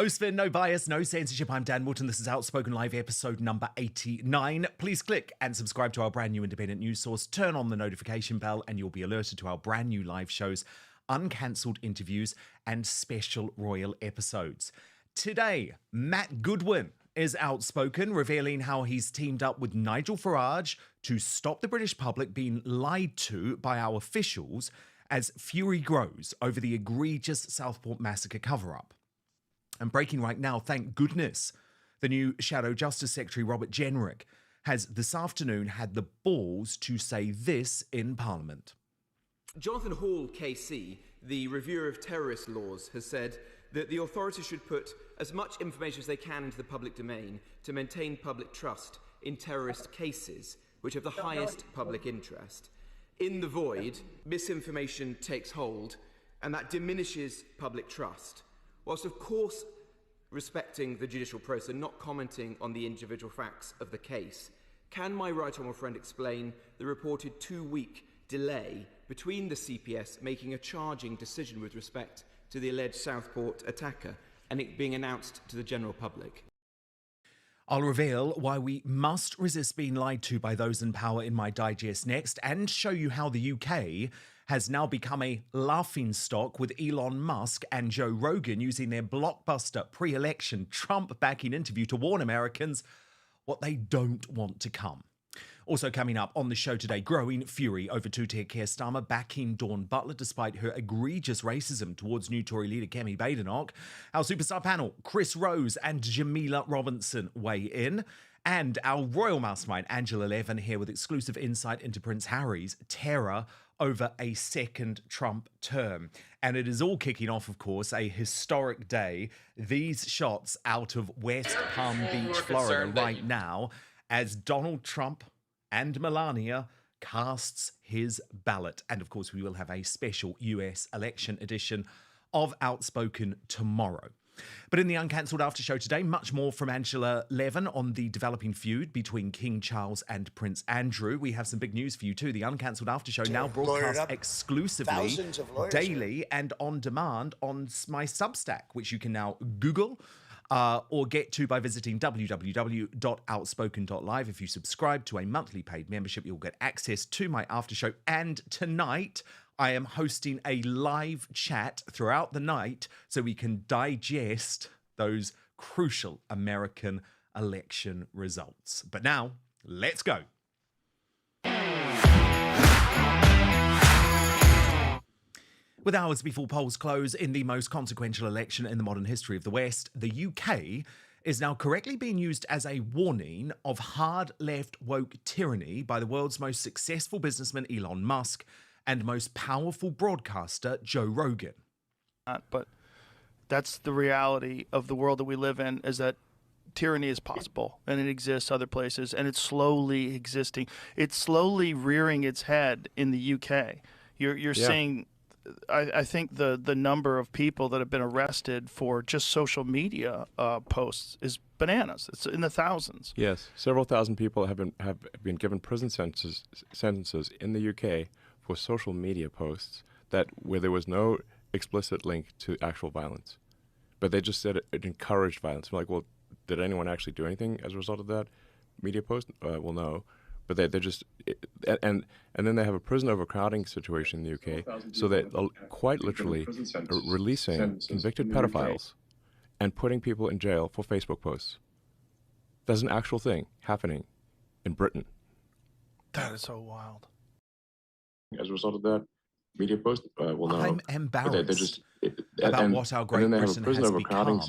No spin, no bias, no censorship. I'm Dan Wootton. This is Outspoken Live episode number 89. Please click and subscribe to our brand new independent news source. Turn on the notification bell and you'll be alerted to our brand new live shows, uncancelled interviews, and special royal episodes. Today, Matt Goodwin is outspoken, revealing how he's teamed up with Nigel Farage to stop the British public being lied to by our officials as fury grows over the egregious Southport Massacre cover-up. And breaking right now, thank goodness, the new Shadow Justice Secretary, Robert Jenrick, has this afternoon had the balls to say this in Parliament. Jonathan Hall, KC, the reviewer of terrorist laws, has said that the authorities should put as much information as they can into the public domain to maintain public trust in terrorist cases, which have the highest public interest. In the void, misinformation takes hold, and that diminishes public trust. Whilst, of course, respecting the judicial process and not commenting on the individual facts of the case, can my right honourable friend explain the reported 2-week delay between the CPS making a charging decision with respect to the alleged Southport attacker and it being announced to the general public? I'll reveal why we must resist being lied to by those in power in my digest next, and show you how the UK has now become a laughingstock with Elon Musk and Joe Rogan using their blockbuster pre-election Trump-backing interview to warn Americans what they don't want to come. Also coming up on the show today, growing fury over Two Tier Keir Starmer backing Dawn Butler despite her egregious racism towards new Tory leader Kemi Badenoch. Our superstar panel, Chris Rose and Jamila Robertson, weigh in. And our Royal Mastermind Angela Levin here with exclusive insight into Prince Harry's terror over a second Trump term. And it is all kicking off, of course, a historic day. These shots out of West Palm Beach, Florida right now as Donald Trump and Melania casts his ballot. And of course, we will have a special US election edition of Outspoken tomorrow. But in the uncancelled after show today, much more from Angela Levin on the developing feud between King Charles and Prince Andrew. We have some big news for you too. The uncancelled after show now broadcast exclusively, daily and on demand on my Substack, which you can now Google or get to by visiting www.outspoken.live. If you subscribe to a monthly paid membership, you'll get access to my after show. And tonight, I am hosting a live chat throughout the night so we can digest those crucial American election results. But now, let's go. With hours before polls close in the most consequential election in the modern history of the West, the UK is now correctly being used as a warning of hard left woke tyranny by the world's most successful businessman Elon Musk and most powerful broadcaster Joe Rogan. But that's the reality of the world that we live in, is that tyranny is possible and it exists other places, and it's slowly existing. It's slowly rearing its head in the UK. You're seeing, I think the number of people that have been arrested for just social media posts is bananas. It's in the thousands. Yes, several thousand people have been given prison sentences in the UK for social media posts where there was no explicit link to actual violence, but they just said it encouraged violence. I'm like, well, did anyone actually do anything as a result of that media post? Well, no, but they just and then they have a prison overcrowding situation in the UK, so they're quite literally releasing convicted pedophiles and putting people in jail for Facebook posts. That's an actual thing happening in Britain. That is so wild. As a result of that media post, well, no. I'm embarrassed about what our Great Britain has become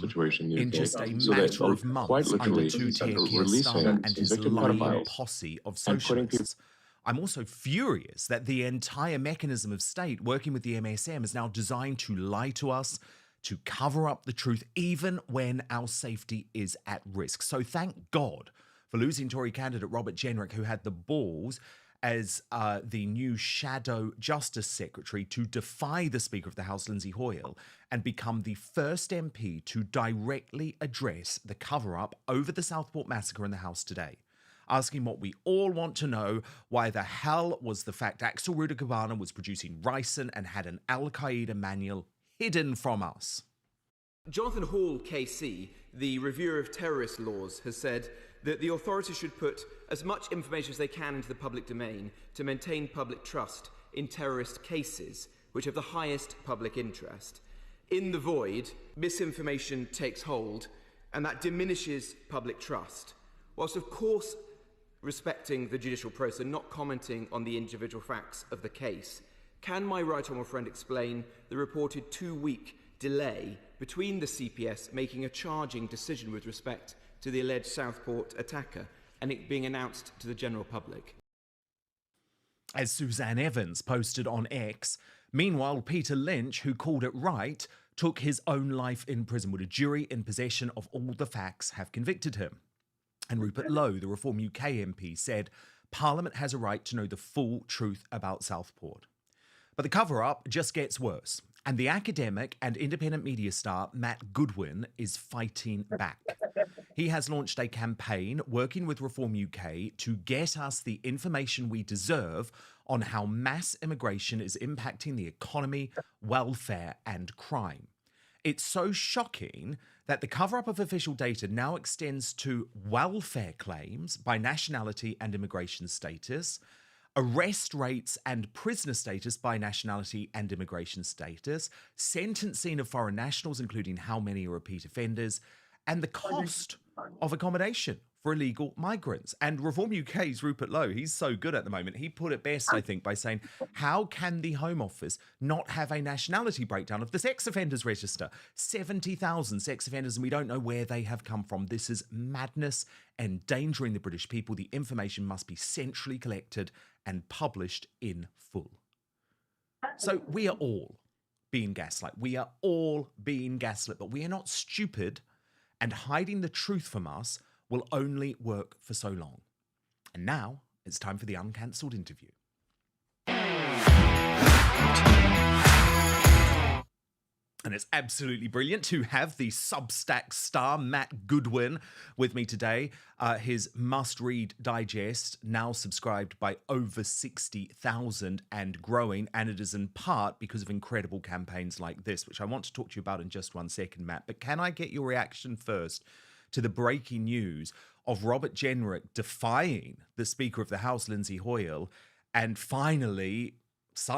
in just a matter of months under Two Tier Keir Starmer and his lying posse of socialists. I'm also furious that the entire mechanism of state working with the MSM is now designed to lie to us, to cover up the truth, even when our safety is at risk. So thank God for losing Tory candidate Robert Jenrick, who had the balls as the new Shadow Justice Secretary to defy the Speaker of the House, Lindsay Hoyle, and become the first MP to directly address the cover-up over the Southport Massacre in the House today, asking what we all want to know: why the hell was the fact Axel Rudakabana was producing ricin and had an Al-Qaeda manual hidden from us? Jonathan Hall, KC, the reviewer of terrorist laws, has said that the authorities should put as much information as they can into the public domain to maintain public trust in terrorist cases, which have the highest public interest. In the void, misinformation takes hold, and that diminishes public trust, whilst of course respecting the judicial process and not commenting on the individual facts of the case. Can my right honourable friend explain the reported 2-week delay between the CPS making a charging decision with respect to the alleged Southport attacker and it being announced to the general public? As Suzanne Evans posted on X, meanwhile, Peter Lynch, who called it right, took his own life in prison. Would a jury in possession of all the facts have convicted him? And Rupert Lowe, the Reform UK MP, said Parliament has a right to know the full truth about Southport. But the cover-up just gets worse. And the academic and independent media star Matt Goodwin is fighting back. He has launched a campaign working with Reform UK to get us the information we deserve on how mass immigration is impacting the economy, welfare and crime. It's so shocking that the cover-up of official data now extends to welfare claims by nationality and immigration status, arrest rates and prisoner status by nationality and immigration status, sentencing of foreign nationals, including how many are repeat offenders, and the cost of accommodation for illegal migrants. And Reform UK's Rupert Lowe, he's so good at the moment. He put it best, I think, by saying, how can the Home Office not have a nationality breakdown of the sex offenders register? 70,000 sex offenders, and we don't know where they have come from. This is madness, endangering the British people. The information must be centrally collected and published in full. So we are all being gaslit. We are all being gaslit, but we are not stupid, and hiding the truth from us will only work for so long. And now it's time for the uncancelled interview. And it's absolutely brilliant to have the Substack star Matt Goodwin with me today. His must-read digest, now subscribed by over 60,000 and growing, and it is in part because of incredible campaigns like this, which I want to talk to you about in just 1 second, Matt. But can I get your reaction first to the breaking news of Robert Jenrick defying the Speaker of the House, Lindsay Hoyle, and finally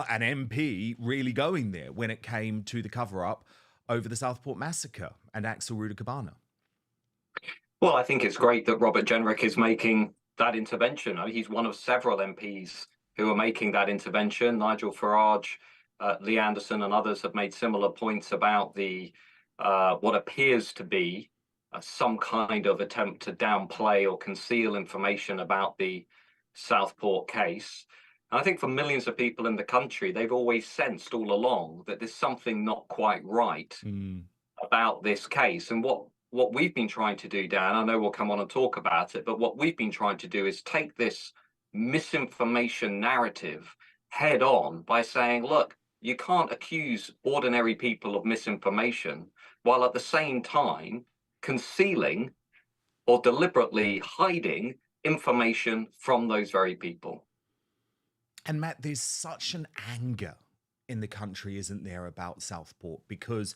an MP really going there when it came to the cover-up over the Southport Massacre and Axel Ruda-Cabana? Well, I think it's great that Robert Jenrick is making that intervention. He's one of several MPs who are making that intervention. Nigel Farage, Lee Anderson and others have made similar points about the what appears to be some kind of attempt to downplay or conceal information about the Southport case. And I think for millions of people in the country, they've always sensed all along that there's something not quite right about this case. And what we've been trying to do, Dan, I know we'll come on and talk about it, but what we've been trying to do is take this misinformation narrative head on by saying, look, you can't accuse ordinary people of misinformation while at the same time concealing or deliberately hiding information from those very people. And Matt, there's such an anger in the country, isn't there, about Southport, because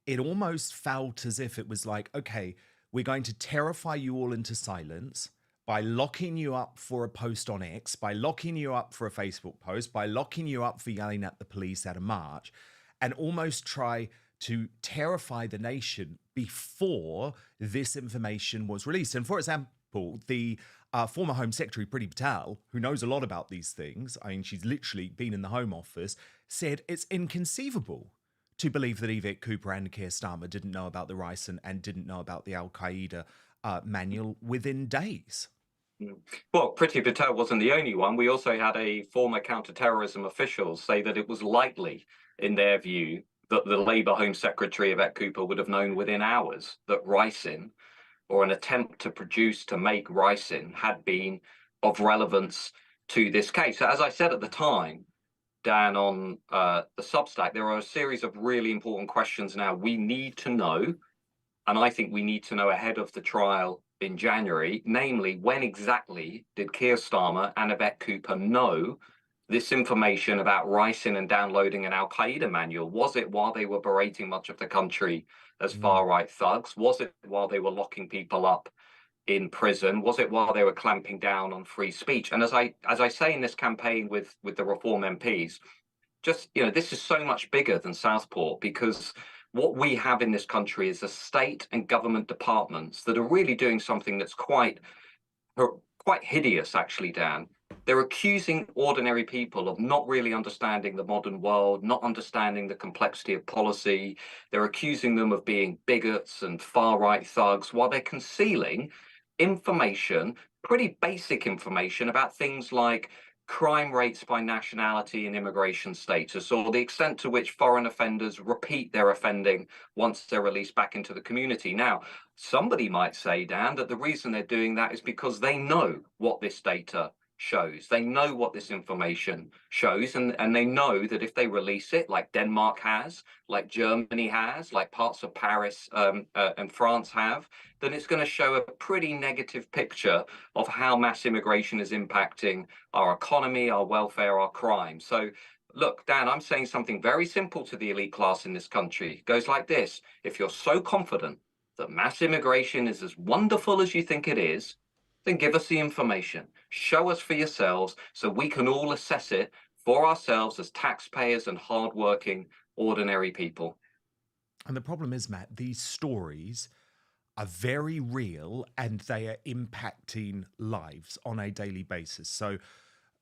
it almost felt as if it was like, okay, we're going to terrify you all into silence by locking you up for a post on X, by locking you up for a Facebook post, by locking you up for yelling at the police at a march, and almost try to terrify the nation before this information was released. And for example, the former Home Secretary, Priti Patel, who knows a lot about these things, I mean, she's literally been in the Home Office, said it's inconceivable to believe that Yvette Cooper and Keir Starmer didn't know about the rice and didn't know about the Al-Qaeda manual within days. Well, Priti Patel wasn't the only one. We also had a former counter-terrorism official say that it was likely, in their view, that the Labour Home Secretary, Yvette Cooper, would have known within hours that ricin, or an attempt to produce, to make ricin, had been of relevance to this case. So as I said at the time, Dan, on the Substack, there are a series of really important questions now we need to know, and I think we need to know ahead of the trial in January, namely, when exactly did Keir Starmer and Yvette Cooper know this information about ricin and downloading an Al-Qaeda manual? Was it while they were berating much of the country as far-right thugs? Was it while they were locking people up in prison? Was it while they were clamping down on free speech? And as I say in this campaign with the Reform MPs, just, this is so much bigger than Southport, because what we have in this country is a state and government departments that are really doing something that's quite hideous, actually, Dan. They're accusing ordinary people of not really understanding the modern world, not understanding the complexity of policy. They're accusing them of being bigots and far-right thugs, while they're concealing information, pretty basic information, about things like crime rates by nationality and immigration status, or the extent to which foreign offenders repeat their offending once they're released back into the community. Now, somebody might say, Dan, that the reason they're doing that is because they know what this data shows. They know what this information shows, and they know that if they release it, like Denmark has, like Germany has, like parts of Paris and France have, then it's going to show a pretty negative picture of how mass immigration is impacting our economy, our welfare, our crime. So look, Dan, I'm saying something very simple to the elite class in this country. It goes like this: if you're so confident that mass immigration is as wonderful as you think it is, then give us the information. Show us for yourselves so we can all assess it for ourselves as taxpayers and hardworking, ordinary people. And the problem is, Matt, these stories are very real and they are impacting lives on a daily basis. So,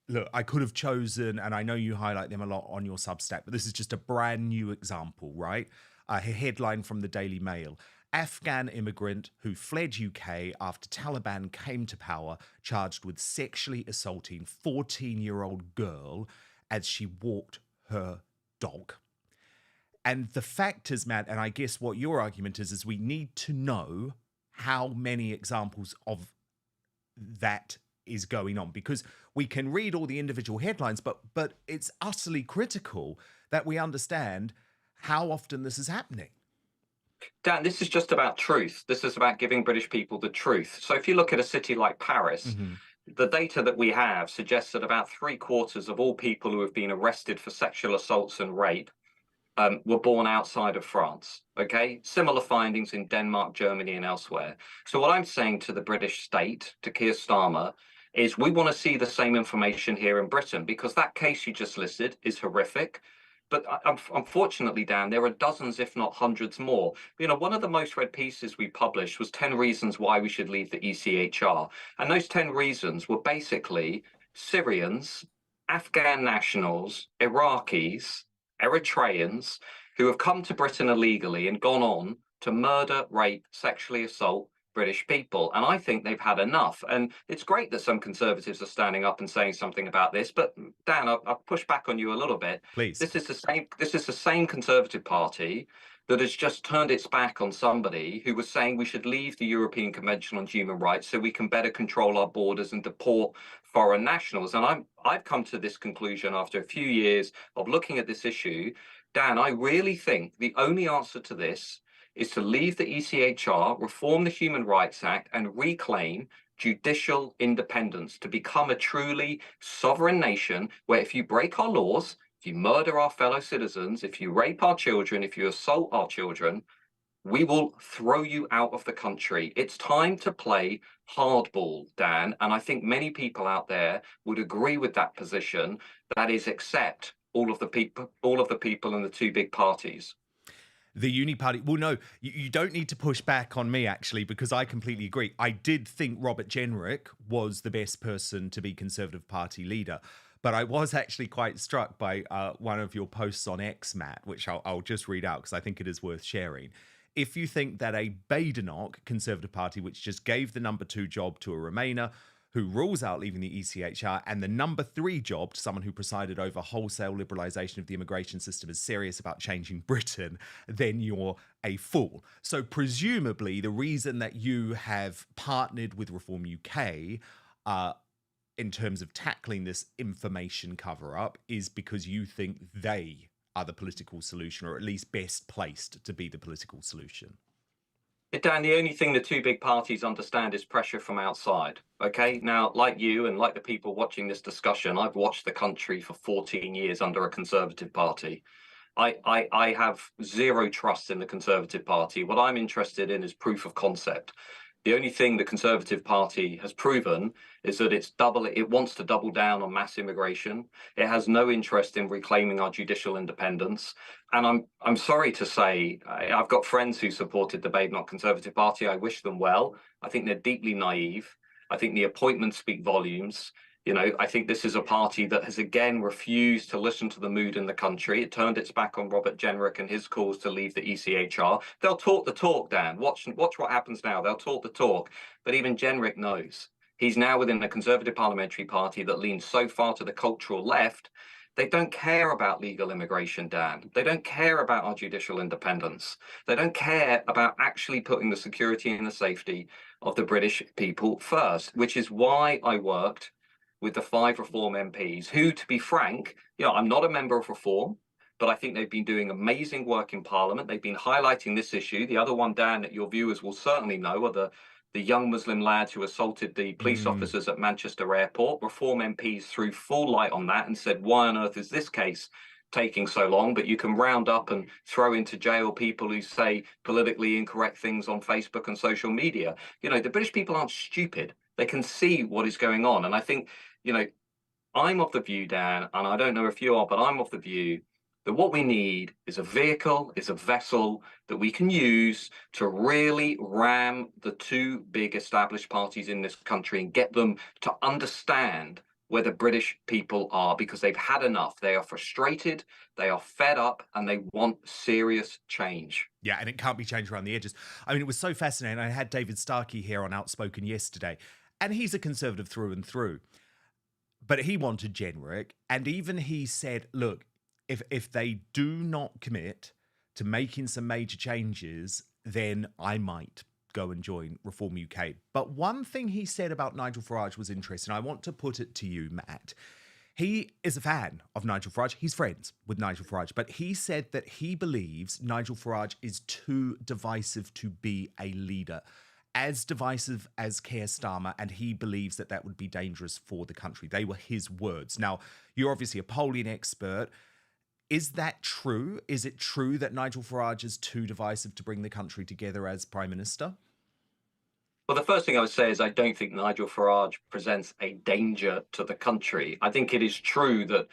look, I could have chosen, and I know you highlight them a lot on your Substack, but this is just a brand new example, right? A headline from the Daily Mail: Afghan immigrant who fled UK after Taliban came to power, charged with sexually assaulting 14-year-old girl as she walked her dog. And the fact is, Matt, and I guess what your argument is we need to know how many examples of that is going on, because we can read all the individual headlines, but it's utterly critical that we understand how often this is happening. Dan, this is just about truth. This is about giving British people the truth. So if you look at a city like Paris, the data that we have suggests that about 3/4 of all people who have been arrested for sexual assaults and rape were born outside of France. Okay, similar findings in Denmark, Germany, and elsewhere. So what I'm saying to the British state, to Keir Starmer, is we want to see the same information here in Britain, because that case you just listed is horrific. But unfortunately, Dan, there are dozens, if not hundreds more. One of the most read pieces we published was 10 reasons why we should leave the ECHR. And those 10 reasons were basically Syrians, Afghan nationals, Iraqis, Eritreans who have come to Britain illegally and gone on to murder, rape, sexually assault British people. And I think they've had enough. And it's great that some Conservatives are standing up and saying something about this. But Dan, I'll push back on you a little bit. Please. This is the same Conservative Party that has just turned its back on somebody who was saying we should leave the European Convention on Human Rights so we can better control our borders and deport foreign nationals. And I've come to this conclusion after a few years of looking at this issue. Dan, I really think the only answer to this is to leave the ECHR, reform the Human Rights Act, and reclaim judicial independence to become a truly sovereign nation where if you break our laws, if you murder our fellow citizens, if you rape our children, if you assault our children, we will throw you out of the country. It's time to play hardball, Dan. And I think many people out there would agree with that position. That is, accept all of the people in the two big parties. The uni party. Well, no, you don't need to push back on me, actually, because I completely agree. I did think Robert Jenrick was the best person to be Conservative Party leader. But I was actually quite struck by one of your posts on X, Matt, which I'll just read out because I think it is worth sharing. If you think that a Badenoch Conservative Party, which just gave the number 2 job to a Remainer, who rules out leaving the ECHR, and the number 3 job to someone who presided over wholesale liberalisation of the immigration system, is serious about changing Britain, then you're a fool. So presumably the reason that you have partnered with Reform UK in terms of tackling this information cover-up is because you think they are the political solution, or at least best placed to be the political solution. Dan, the only thing the two big parties understand is pressure from outside. Okay, now, like you and like the people watching this discussion, I've watched the country for 14 years under a Conservative Party. I have zero trust in the Conservative Party. What I'm interested in is proof of concept. The only thing the Conservative Party has proven is that it wants to double down on mass immigration. It has no interest in reclaiming our judicial independence. And I'm sorry to say, I've got friends who supported the Badenoch Conservative Party. I wish them well. I think they're deeply naive. I think the appointments speak volumes. I think this is a party that has again refused to listen to the mood in the country. It turned its back on Robert Jenrick and his calls to leave the ECHR. They'll talk the talk, Dan. Watch what happens now. They'll talk the talk. But even Jenrick knows he's now within the Conservative Parliamentary Party that leans so far to the cultural left. They don't care about legal immigration, Dan. They don't care about our judicial independence. They don't care about actually putting the security and the safety of the British people first, which is why I worked with the 5 Reform MPs who, to be frank, I'm not a member of Reform, but I think they've been doing amazing work in Parliament. They've been highlighting this issue. The other one, Dan, that your viewers will certainly know are the young Muslim lads who assaulted the police officers at Manchester Airport. Reform MPs threw full light on that and said, why on earth is this case taking so long? But you can round up and throw into jail people who say politically incorrect things on Facebook and social media. The British people aren't stupid. They can see what is going on. And I think, I'm of the view, Dan, and I don't know if you are, but I'm of the view that what we need is a vehicle, is a vessel that we can use to really ram the 2 big established parties in this country and get them to understand where the British people are, because they've had enough. They are frustrated, they are fed up, and they want serious change. Yeah, and it can't be changed around the edges. I mean, it was so fascinating. I had David Starkey here on Outspoken yesterday, and he's a Conservative through and through. But he wanted Jenrick, and even he said, look, if they do not commit to making some major changes, then I might go and join Reform UK. But one thing he said about Nigel Farage was interesting. I want to put it to you, Matt. He is a fan of Nigel Farage. He's friends with Nigel Farage. But he said that he believes Nigel Farage is too divisive to be a leader, as divisive as Keir Starmer, and he believes that that would be dangerous for the country. They were his words. Now, you're obviously a polling expert. Is that true? Is it true that Nigel Farage is too divisive to bring the country together as Prime Minister? Well, the first thing I would say is I don't think Nigel Farage presents a danger to the country. I think it is true that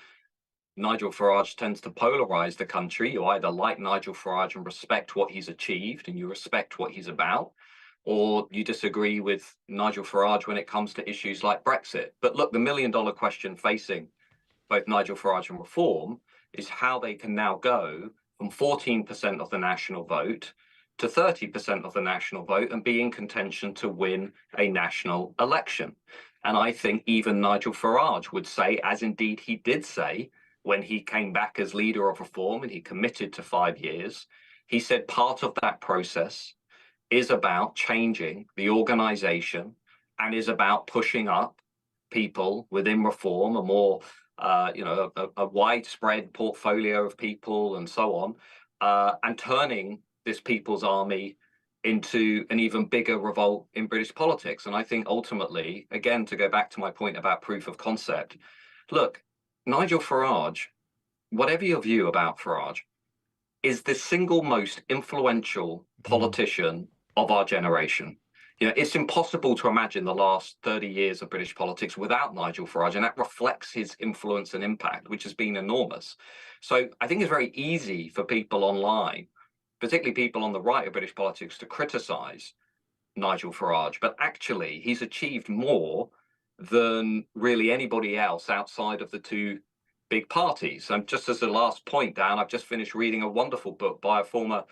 Nigel Farage tends to polarize the country. You either like Nigel Farage and respect what he's achieved and you respect what he's about, or you disagree with Nigel Farage when it comes to issues like Brexit. But look, the million-dollar question facing both Nigel Farage and Reform is how they can now go from 14% of the national vote to 30% of the national vote and be in contention to win a national election. And I think even Nigel Farage would say, as indeed he did say when he came back as leader of Reform and he committed to 5 years, he said part of that process is about changing the organization and is about pushing up people within Reform, a more, a widespread portfolio of people and so on, and turning this people's army into an even bigger revolt in British politics. And I think ultimately, again, to go back to my point about proof of concept, look, Nigel Farage, whatever your view about Farage, is the single most influential politician of our generation. It's impossible to imagine the last 30 years of British politics without Nigel Farage, and that reflects his influence and impact, which has been enormous. So I think it's very easy for people online, particularly people on the right of British politics, to criticize Nigel Farage, but actually he's achieved more than really anybody else outside of the 2 big parties. And just as the last point, Dan, I've just finished reading a wonderful book by a former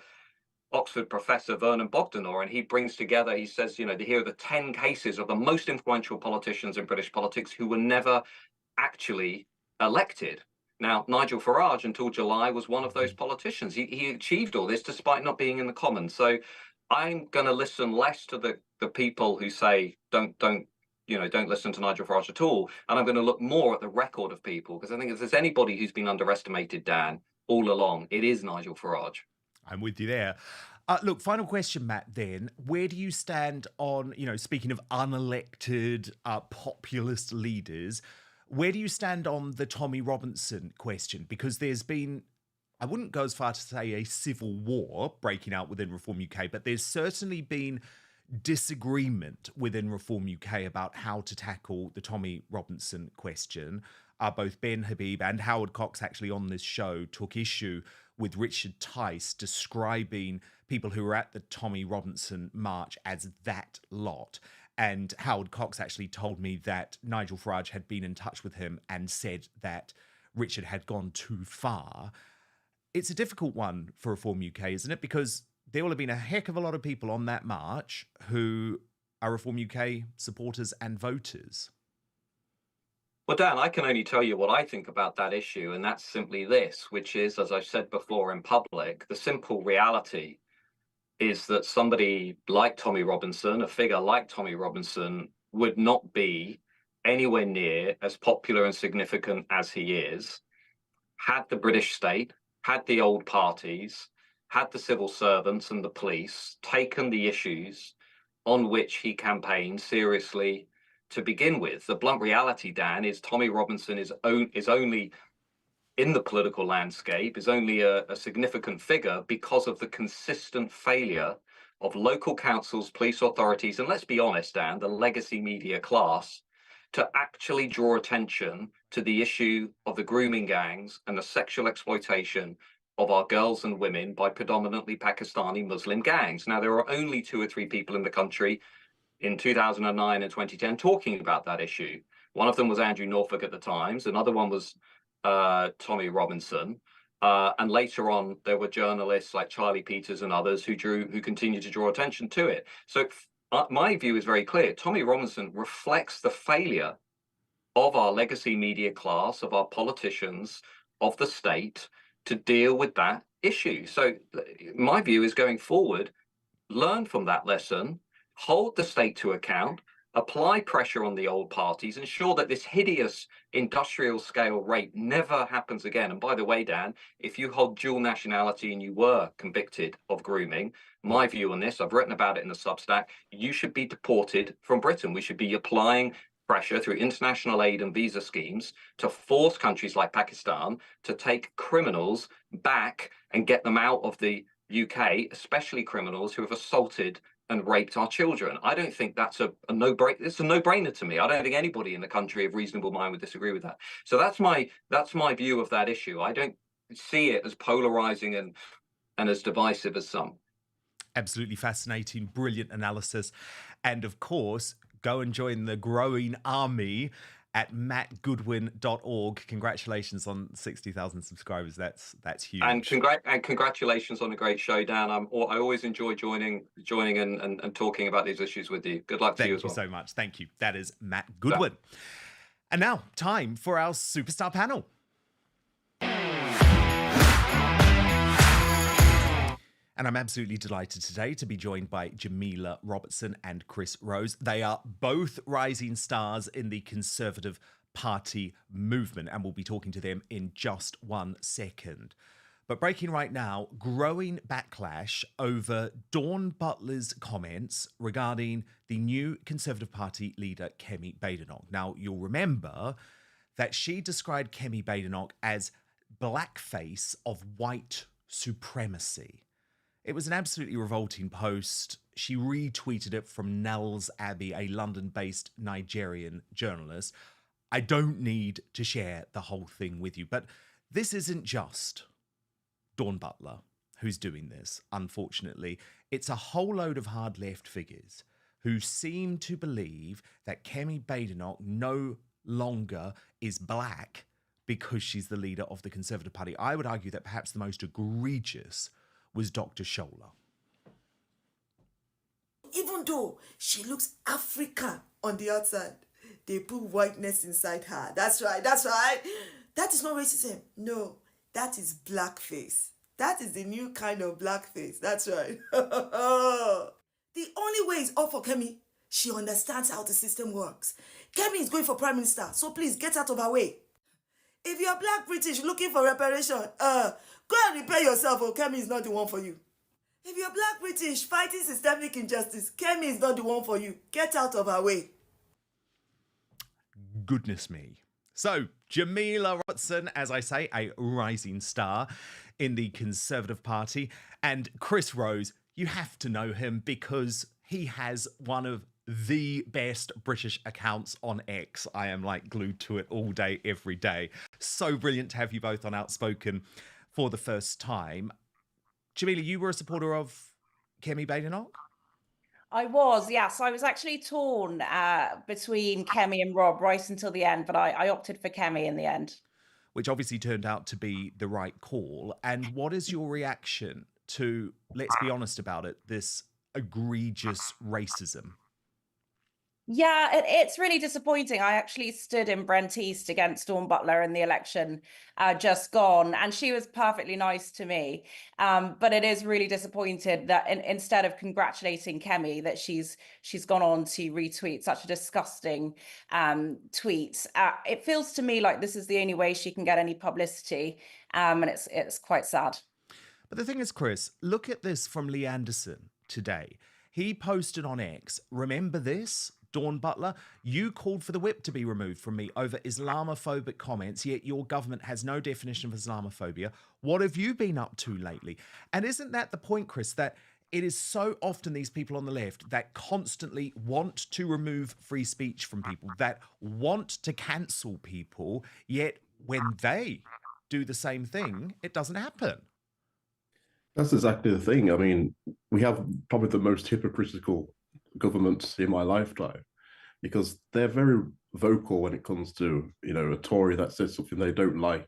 Oxford professor, Vernon Bogdanor, and he brings together, he says, here are the 10 cases of the most influential politicians in British politics who were never actually elected. Now, Nigel Farage, until July, was one of those politicians. He achieved all this despite not being in the Commons. So I'm going to listen less to the people who say, don't listen to Nigel Farage at all. And I'm going to look more at the record of people, because I think if there's anybody who's been underestimated, Dan, all along, it is Nigel Farage. I'm with you there. Look, final question, Matt, then. Where do you stand on, speaking of unelected populist leaders, where do you stand on the Tommy Robinson question? Because there's been I wouldn't go as far to say a civil war breaking out within Reform UK, but there's certainly been disagreement within Reform UK about how to tackle the Tommy Robinson question. Both Ben Habib and Howard Cox actually on this show took issue with Richard Tice describing people who were at the Tommy Robinson march as that lot. And Howard Cox actually told me that Nigel Farage had been in touch with him and said that Richard had gone too far. It's a difficult one for Reform UK, isn't it? Because there will have been a heck of a lot of people on that march who are Reform UK supporters and voters. Well, Dan, I can only tell you what I think about that issue, and that's simply this, which is, as I've said before in public, the simple reality is that somebody like Tommy Robinson, a figure like Tommy Robinson, would not be anywhere near as popular and significant as he is had the British state, had the old parties, had the civil servants and the police taken the issues on which he campaigned seriously to begin with. The blunt reality, Dan, is Tommy Robinson is only in the political landscape, is only a significant figure because of the consistent failure of local councils, police authorities, and let's be honest, Dan, the legacy media class, to actually draw attention to the issue of the grooming gangs and the sexual exploitation of our girls and women by predominantly Pakistani Muslim gangs. Now, there are only 2 or 3 people in the country in 2009 and 2010 talking about that issue. One of them was Andrew Norfolk at the Times. Another one was Tommy Robinson. And later on, there were journalists like Charlie Peters and others who continued to draw attention to it. So my view is very clear. Tommy Robinson reflects the failure of our legacy media class, of our politicians, of the state to deal with that issue. So my view is going forward, learn from that lesson, hold the state to account, apply pressure on the old parties, ensure that this hideous industrial scale rape never happens again. And by the way, Dan, if you hold dual nationality and you were convicted of grooming, my view on this, I've written about it in the Substack, you should be deported from Britain. We should be applying pressure through international aid and visa schemes to force countries like Pakistan to take criminals back and get them out of the UK, especially criminals who have assaulted and raped our children. I don't think that's a no-brainer. It's a no-brainer to me. I don't think anybody in the country of reasonable mind would disagree with that. So that's my view of that issue. I don't see it as polarizing and as divisive as some. Absolutely fascinating, brilliant analysis. And of course, go and join the growing army at mattgoodwin.org. Congratulations on 60,000 subscribers. That's huge. And congratulations on a great show, Dan. I always enjoy joining and talking about these issues with you. Good luck to you as well. Thank you so much. Thank you. That is Matt Goodwin. Yeah. And now, time for our superstar panel. And I'm absolutely delighted today to be joined by Jamila Robertson and Chris Rose. They are both rising stars in the Conservative Party movement, and we'll be talking to them in just 1 second. But breaking right now, growing backlash over Dawn Butler's comments regarding the new Conservative Party leader, Kemi Badenoch. Now, you'll remember that she described Kemi Badenoch as blackface of white supremacy. It was an absolutely revolting post. She retweeted it from Nels Abbey, a London-based Nigerian journalist. I don't need to share the whole thing with you, but this isn't just Dawn Butler who's doing this, unfortunately. It's a whole load of hard left figures who seem to believe that Kemi Badenoch no longer is black because she's the leader of the Conservative Party. I would argue that perhaps the most egregious was Dr. Shola. Even though she looks African on the outside, they put whiteness inside her. That's right. That is not racism. No, that is blackface. That is the new kind of blackface. That's right. The only way is up for Kemi. She understands how the system works. Kemi is going for Prime Minister, so please get out of her way. If you're black British looking for reparation, go and repair yourself, or Kemi is not the one for you. If you're black British fighting systemic injustice, Kemi is not the one for you. Get out of her way. Goodness me. So, Jamila Robertson, as I say, a rising star in the Conservative Party. And Chris Rose, you have to know him because he has one of the best British accounts on X. I am like glued to it all day, every day. So brilliant to have you both on Outspoken for the first time. Jamila, you were a supporter of Kemi Badenoch? I was, yes. I was actually torn between Kemi and Rob right until the end, but I opted for Kemi in the end. Which obviously turned out to be the right call. And what is your reaction to, let's be honest about it, this egregious racism? Yeah, it's really disappointing. I actually stood in Brent East against Dawn Butler in the election just gone, and she was perfectly nice to me. But it is really disappointed that instead of congratulating Kemi, that she's gone on to retweet such a disgusting tweet. It feels to me like this is the only way she can get any publicity, and it's quite sad. But the thing is, Chris, look at this from Lee Anderson today. He posted on X, remember this? Dawn Butler, you called for the whip to be removed from me over Islamophobic comments, yet your government has no definition of Islamophobia. What have you been up to lately? And isn't that the point, Chris, that it is so often these people on the left that constantly want to remove free speech from people, that want to cancel people, yet when they do the same thing, it doesn't happen. That's exactly the thing. I mean, we have probably the most hypocritical governments in my lifetime, because they're very vocal when it comes to, you know, a Tory that says something they don't like,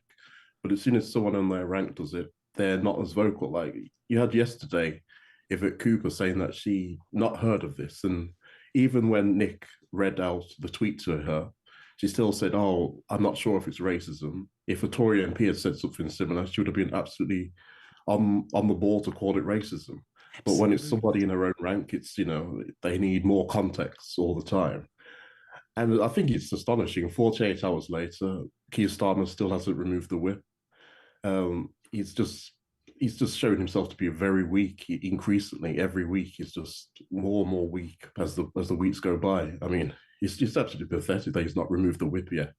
but as soon as someone on their rank does it, they're not as vocal. Like you had yesterday, Yvette Cooper saying that she not heard of this, and even when Nick read out the tweet to her, she still said, "Oh, I'm not sure if it's racism." If a Tory MP had said something similar, she would have been absolutely on the ball to call it racism. But when it's somebody in their own rank, it's, you know, they need more context all the time. And I think it's astonishing. 48 hours later, Keir Starmer still hasn't removed the whip. He's just shown himself to be very weak. Increasingly, every week, he's just more and more weak as the weeks go by. I mean, it's absolutely pathetic that he's not removed the whip yet.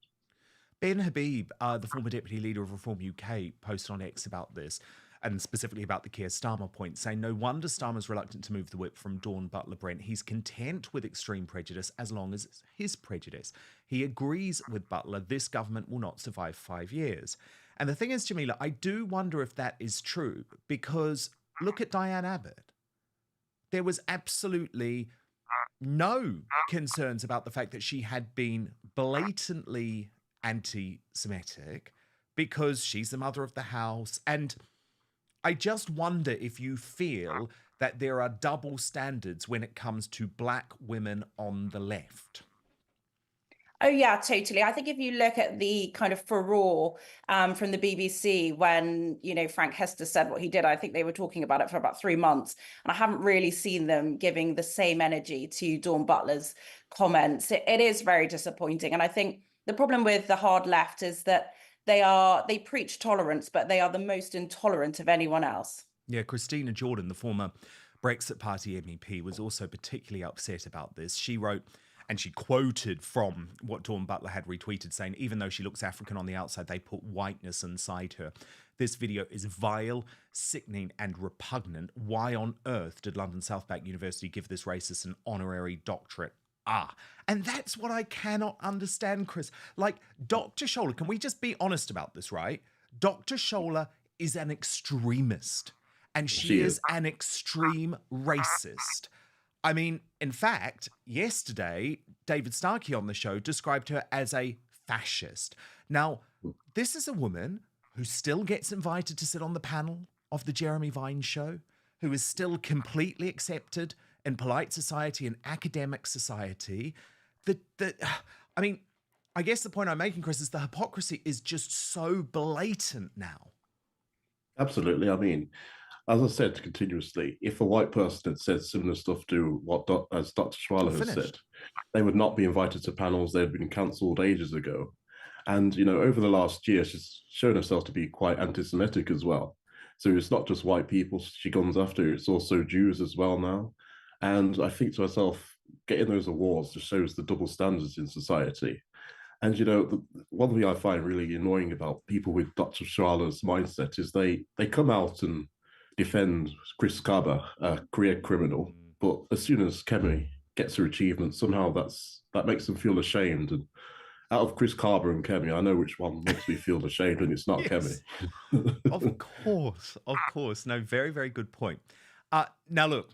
Ben Habib, the former deputy leader of Reform UK, posted on X about this, and specifically about the Keir Starmer point, saying, no wonder Starmer's reluctant to move the whip from Dawn Butler Brent. He's content with extreme prejudice as long as it's his prejudice. He agrees with Butler, this government will not survive 5 years. And the thing is, Jamila, I do wonder if that is true, because look at Diane Abbott. There was absolutely no concerns about the fact that she had been blatantly anti-Semitic because she's the mother of the house. And I just wonder if you feel that there are double standards when it comes to black women on the left. Oh, yeah, totally. I think if you look at the kind of furore from the BBC when, you know, Frank Hester said what he did, I think they were talking about it for about 3 months. And I haven't really seen them giving the same energy to Dawn Butler's comments. It is very disappointing. And I think the problem with the hard left is that they preach tolerance, but they are the most intolerant of anyone else. Yeah, Christina Jordan, the former Brexit Party MEP, was also particularly upset about this. She wrote, and she quoted from what Dawn Butler had retweeted, saying, even though she looks African on the outside, they put whiteness inside her. This video is vile, sickening, and repugnant. Why on earth did London South Bank University give this racist an honorary doctorate? And that's what I cannot understand, Chris. Like, Dr. Shola, can we just be honest about this, right? Dr. Shola is an extremist, and she is an extreme racist. I mean, in fact, yesterday, David Starkey on the show described her as a fascist. Now, this is a woman who still gets invited to sit on the panel of the Jeremy Vine show, who is still completely accepted in polite society and academic society. I mean, I guess the point I'm making, Chris, is the hypocrisy is just so blatant now. Absolutely. I mean, as I said continuously, if a white person had said similar stuff to what as Dr. Schwaller has said, they would not be invited to panels. They had been cancelled ages ago. And, you know, over the last year, she's shown herself to be quite anti-Semitic as well. So it's not just white people she comes after, it's also Jews as well now. And I think to myself, getting those awards just shows the double standards in society. And one thing I find really annoying about people with Dr. Sharla's mindset is they come out and defend Chris Kaba, a career criminal, but as soon as Kemi gets her achievement, somehow that makes them feel ashamed. And out of Chris Kaba and Kemi, I know which one makes me feel ashamed, and it's not Kemi. Of course. No, very, very good point. Now, look,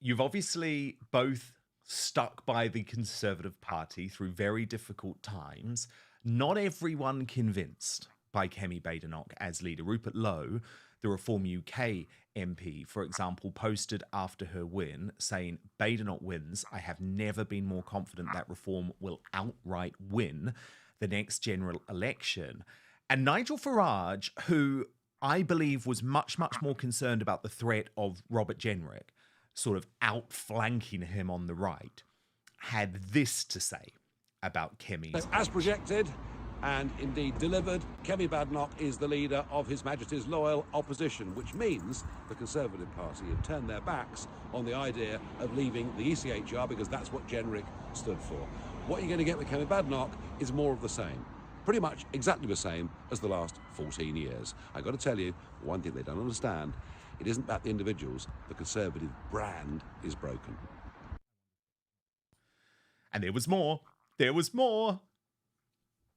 you've obviously both stuck by the Conservative Party through very difficult times. Not everyone convinced by Kemi Badenoch as leader. Rupert Lowe, the Reform UK MP, for example, posted after her win saying, Badenoch wins. I have never been more confident that Reform will outright win the next general election. And Nigel Farage, who I believe was much, much more concerned about the threat of Robert Jenrick sort of outflanking him on the right, had this to say about Kemi. As projected, and indeed delivered, Kemi Badenoch is the leader of His Majesty's loyal opposition, which means the Conservative Party have turned their backs on the idea of leaving the ECHR because that's what Jenrick stood for. What you're going to get with Kemi Badenoch is more of the same. Pretty much exactly the same as the last 14 years. I've got to tell you, one thing they don't understand, it isn't about the individuals. The Conservative brand is broken. And there was more. There was more.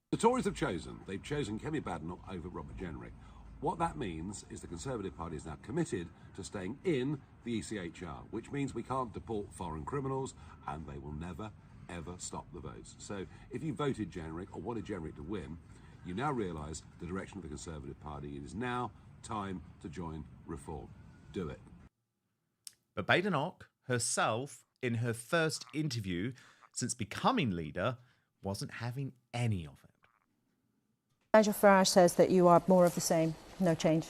The Tories have chosen. They've chosen Kemi Badenoch over Robert Jenrick. What that means is the Conservative Party is now committed to staying in the ECHR, which means we can't deport foreign criminals, and they will never, ever stop the votes. So if you voted Jenrick or wanted Jenrick to win, you now realise the direction of the Conservative Party. It is now time to join Reform. Do it. But Badenoch herself, in her first interview since becoming leader, wasn't having any of it. Nigel Farage says that you are more of the same, no change.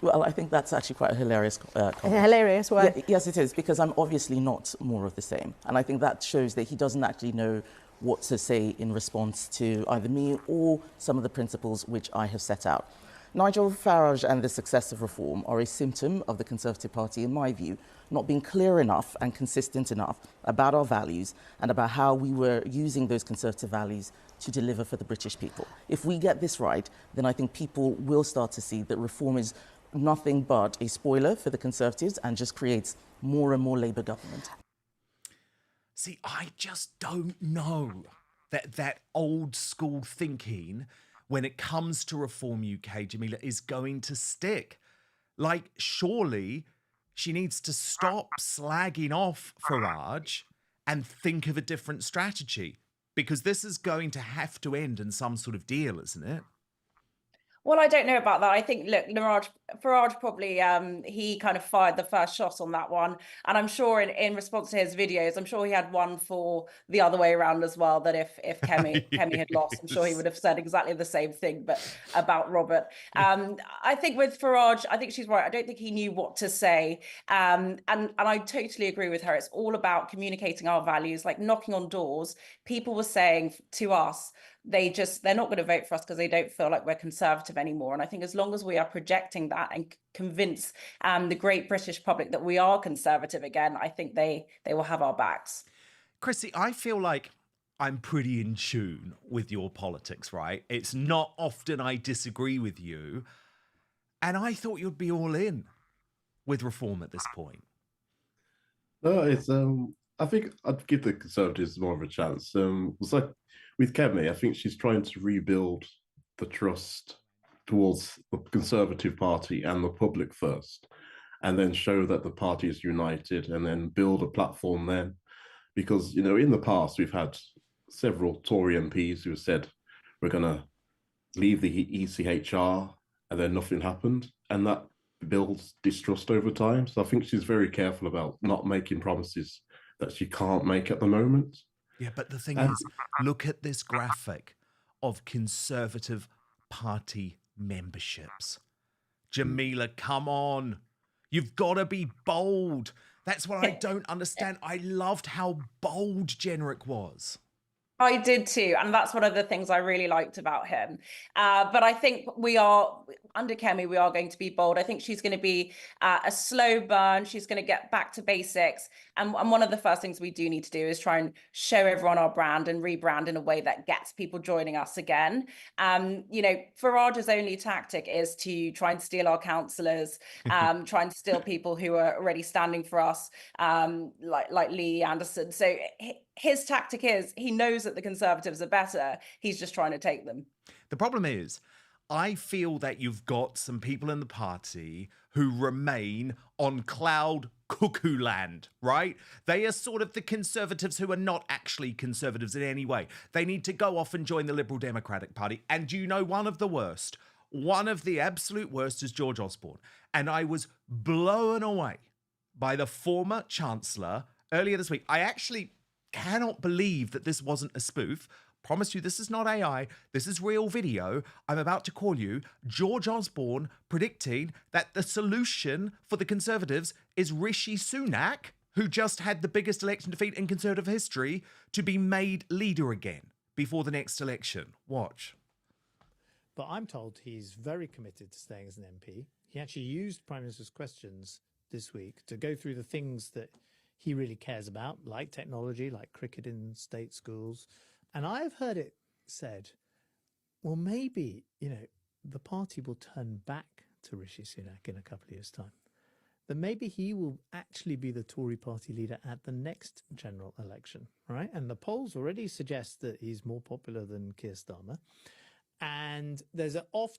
Well, I think that's actually quite a hilarious comment. Hilarious, why? Yeah, yes, it is, because I'm obviously not more of the same. And I think that shows that he doesn't actually know what to say in response to either me or some of the principles which I have set out. Nigel Farage and the success of Reform are a symptom of the Conservative Party, in my view, not being clear enough and consistent enough about our values and about how we were using those Conservative values to deliver for the British people. If we get this right, then I think people will start to see that Reform is nothing but a spoiler for the Conservatives and just creates more and more Labour government. See, I just don't know that old school thinking when it comes to Reform UK, Jamila, is going to stick. Like, surely she needs to stop slagging off Farage and think of a different strategy, because this is going to have to end in some sort of deal, isn't it? Well, I don't know about that. I think, look, Farage probably, he kind of fired the first shot on that one. And I'm sure in response to his videos, I'm sure he had one for the other way around as well, that if Kemi had lost, I'm sure he would have said exactly the same thing, but about Robert. I think with Farage, I think she's right. I don't think he knew what to say. And I totally agree with her. It's all about communicating our values, like knocking on doors. People were saying to us, they're not going to vote for us because they don't feel like we're conservative anymore. And I think as long as we are projecting that and convince the great British public that we are conservative again, I think they will have our backs. Chrissy, I feel like I'm pretty in tune with your politics, right? It's not often I disagree with you. And I thought you'd be all in with Reform at this point. No, it's I think I'd give the Conservatives more of a chance. It's like with Kemi, I think she's trying to rebuild the trust towards the Conservative Party and the public first, and then show that the party is united, and then build a platform then. Because, in the past, we've had several Tory MPs who have said, we're going to leave the ECHR, and then nothing happened. And that builds distrust over time. So I think she's very careful about not making promises that she can't make at the moment. Yeah, but the thing is, look at this graphic of Conservative Party memberships. Jamila, come on. You've got to be bold. That's what I don't understand. I loved how bold Jenrick was. I did too, and that's one of the things I really liked about him. But I think under Kemi, we are going to be bold. I think she's going to be a slow burn. She's going to get back to basics. And one of the first things we do need to do is try and show everyone our brand and rebrand in a way that gets people joining us again. Farage's only tactic is to try and steal our councillors, try and steal people who are already standing for us, like Lee Anderson. So his tactic is he knows that the Conservatives are better. He's just trying to take them. The problem is, I feel that you've got some people in the party who remain on cloud cuckoo land, right? They are sort of the Conservatives who are not actually Conservatives in any way. They need to go off and join the Liberal Democratic Party. And you know, one of the absolute worst is George Osborne. And I was blown away by the former Chancellor earlier this week. I actually cannot believe that this wasn't a spoof. Promise you, this is not AI. This is real video. I'm about to call you George Osborne predicting that the solution for the Conservatives is Rishi Sunak, who just had the biggest election defeat in Conservative history, to be made leader again before the next election. Watch. But I'm told he's very committed to staying as an MP. He actually used Prime Minister's questions this week to go through the things that he really cares about, like technology, like cricket in state schools. And I've heard it said, well, maybe, the party will turn back to Rishi Sunak in a couple of years' time. That maybe he will actually be the Tory party leader at the next general election, right? And the polls already suggest that he's more popular than Keir Starmer. And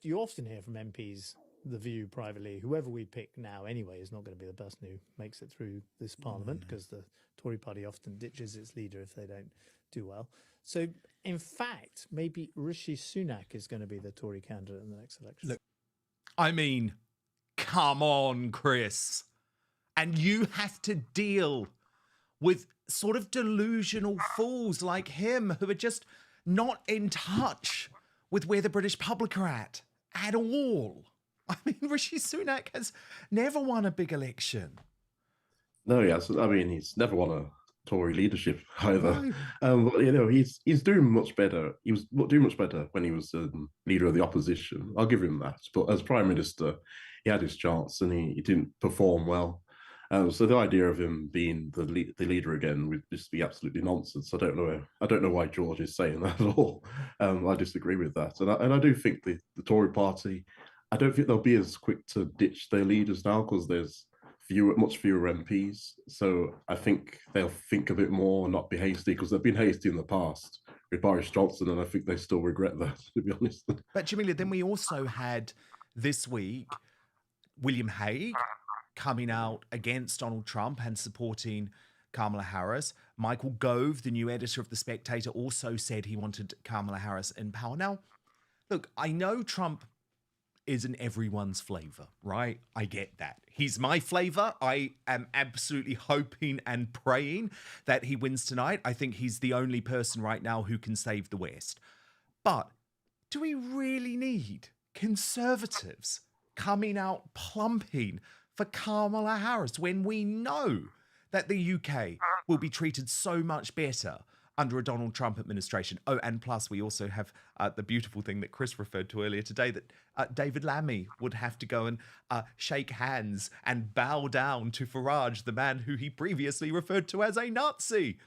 you often hear from MPs the view privately, whoever we pick now anyway is not going to be the person who makes it through this parliament, because the Tory party often ditches its leader if they don't do well. So, in fact, maybe Rishi Sunak is going to be the Tory candidate in the next election. Look, I mean, come on, Chris. And you have to deal with sort of delusional fools like him who are just not in touch with where the British public are at all. I mean, Rishi Sunak has never won a big election. No, yes. I mean, he's never won a Tory leadership either. But, he's doing much better. He was doing much better when he was leader of the opposition. I'll give him that. But as Prime Minister, he had his chance and he didn't perform well. So the idea of him being the leader again would just be absolutely nonsense. I don't know why George is saying that at all. I disagree with that. And I do think the Tory party, I don't think they'll be as quick to ditch their leaders now because there's much fewer MPs. So I think they'll think a bit more and not be hasty, because they've been hasty in the past with Boris Johnson, and I think they still regret that, to be honest. But Jamila, then we also had this week William Hague coming out against Donald Trump and supporting Kamala Harris. Michael Gove, the new editor of The Spectator, also said he wanted Kamala Harris in power. Now, look, I know Trump isn't everyone's flavour, right? I get that. He's my flavour. I am absolutely hoping and praying that he wins tonight. I think he's the only person right now who can save the West. But do we really need Conservatives coming out plumping for Kamala Harris when we know that the UK will be treated so much better under a Donald Trump administration? Oh, and plus we also have the beautiful thing that Chris referred to earlier today, that David Lammy would have to go and shake hands and bow down to Farage, the man who he previously referred to as a Nazi.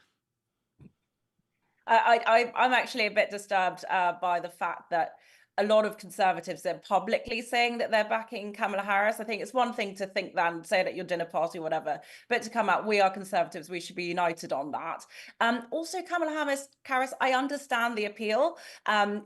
I'm actually a bit disturbed by the fact that a lot of Conservatives are publicly saying that they're backing Kamala Harris. I think it's one thing to think that and say it at your dinner party or whatever, but to come out, we are Conservatives, we should be united on that. Also, Kamala Harris, I understand the appeal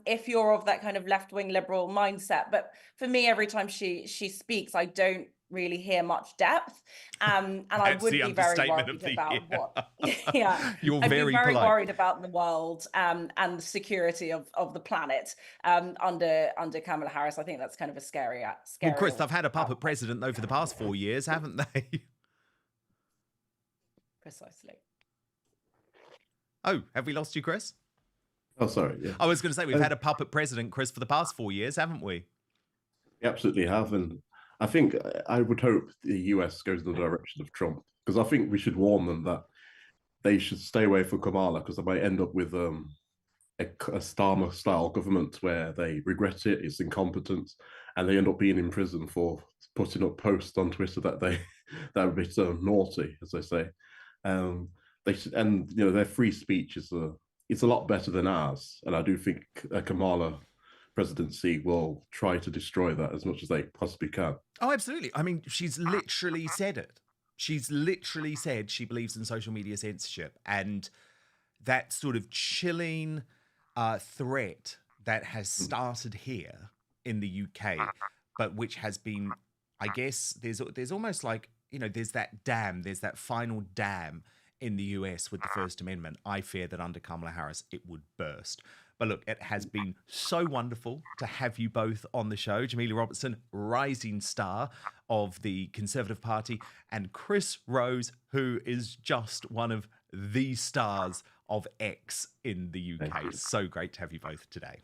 if you're of that kind of left-wing liberal mindset, but for me, every time she speaks, I don't really hear much depth, and I would be very worried about what. Yeah, I'd be very worried about the world and the security of the planet under Kamala Harris. I think that's kind of a scary. Well, Chris, they've had a puppet president though for the past 4 years, haven't they? Precisely. Oh, have we lost you, Chris? Oh, sorry. Yeah. I was going to say we've had a puppet president, Chris, for the past 4 years, haven't we? We absolutely have, and I think I would hope the US goes in the direction of Trump, because I think we should warn them that they should stay away from Kamala, because they might end up with a Starmer-style government where they regret it, it's incompetence, and they end up being in prison for putting up posts on Twitter that they that are a bit naughty, as they say. And their free speech is a lot better than ours, and I do think a Kamala presidency will try to destroy that as much as they possibly can. Oh, absolutely. I mean, she's literally said it. She's literally said she believes in social media censorship, and that sort of chilling threat that has started here in the UK, but which has been, I guess, there's almost like, there's that final dam in the US with the First Amendment. I fear that under Kamala Harris, it would burst. But look, it has been so wonderful to have you both on the show. Jamila Robertson, rising star of the Conservative Party, and Chris Rose, who is just one of the stars of X in the UK. It's so great to have you both today.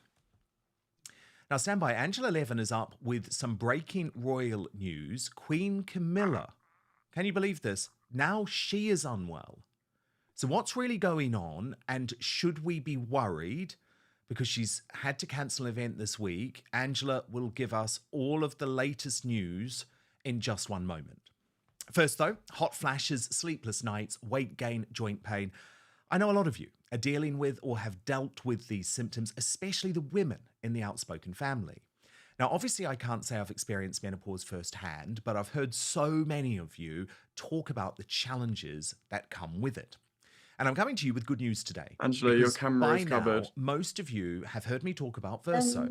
Now, stand by. Angela Levin is up with some breaking royal news. Queen Camilla, can you believe this? Now she is unwell. So what's really going on, and should we be worried? Because she's had to cancel an event this week. Angela will give us all of the latest news in just one moment. First, though, hot flashes, sleepless nights, weight gain, joint pain. I know a lot of you are dealing with or have dealt with these symptoms, especially the women in the Outspoken family. Now, obviously, I can't say I've experienced menopause firsthand, but I've heard so many of you talk about the challenges that come with it. And I'm coming to you with good news today. Angela, your camera is covered. Now, most of you have heard me talk about Verso.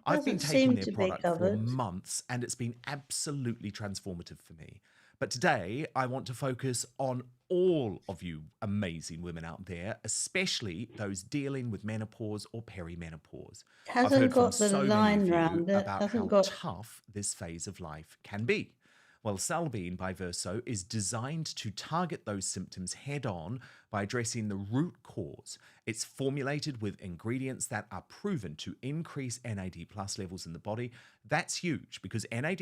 I've been taking their product for months, and it's been absolutely transformative for me. But today, I want to focus on all of you amazing women out there, especially those dealing with menopause or perimenopause. I've heard from so many of you about how tough this phase of life can be. Well, Salbean by Verso is designed to target those symptoms head on by addressing the root cause. It's formulated with ingredients that are proven to increase NAD+ levels in the body. That's huge because NAD+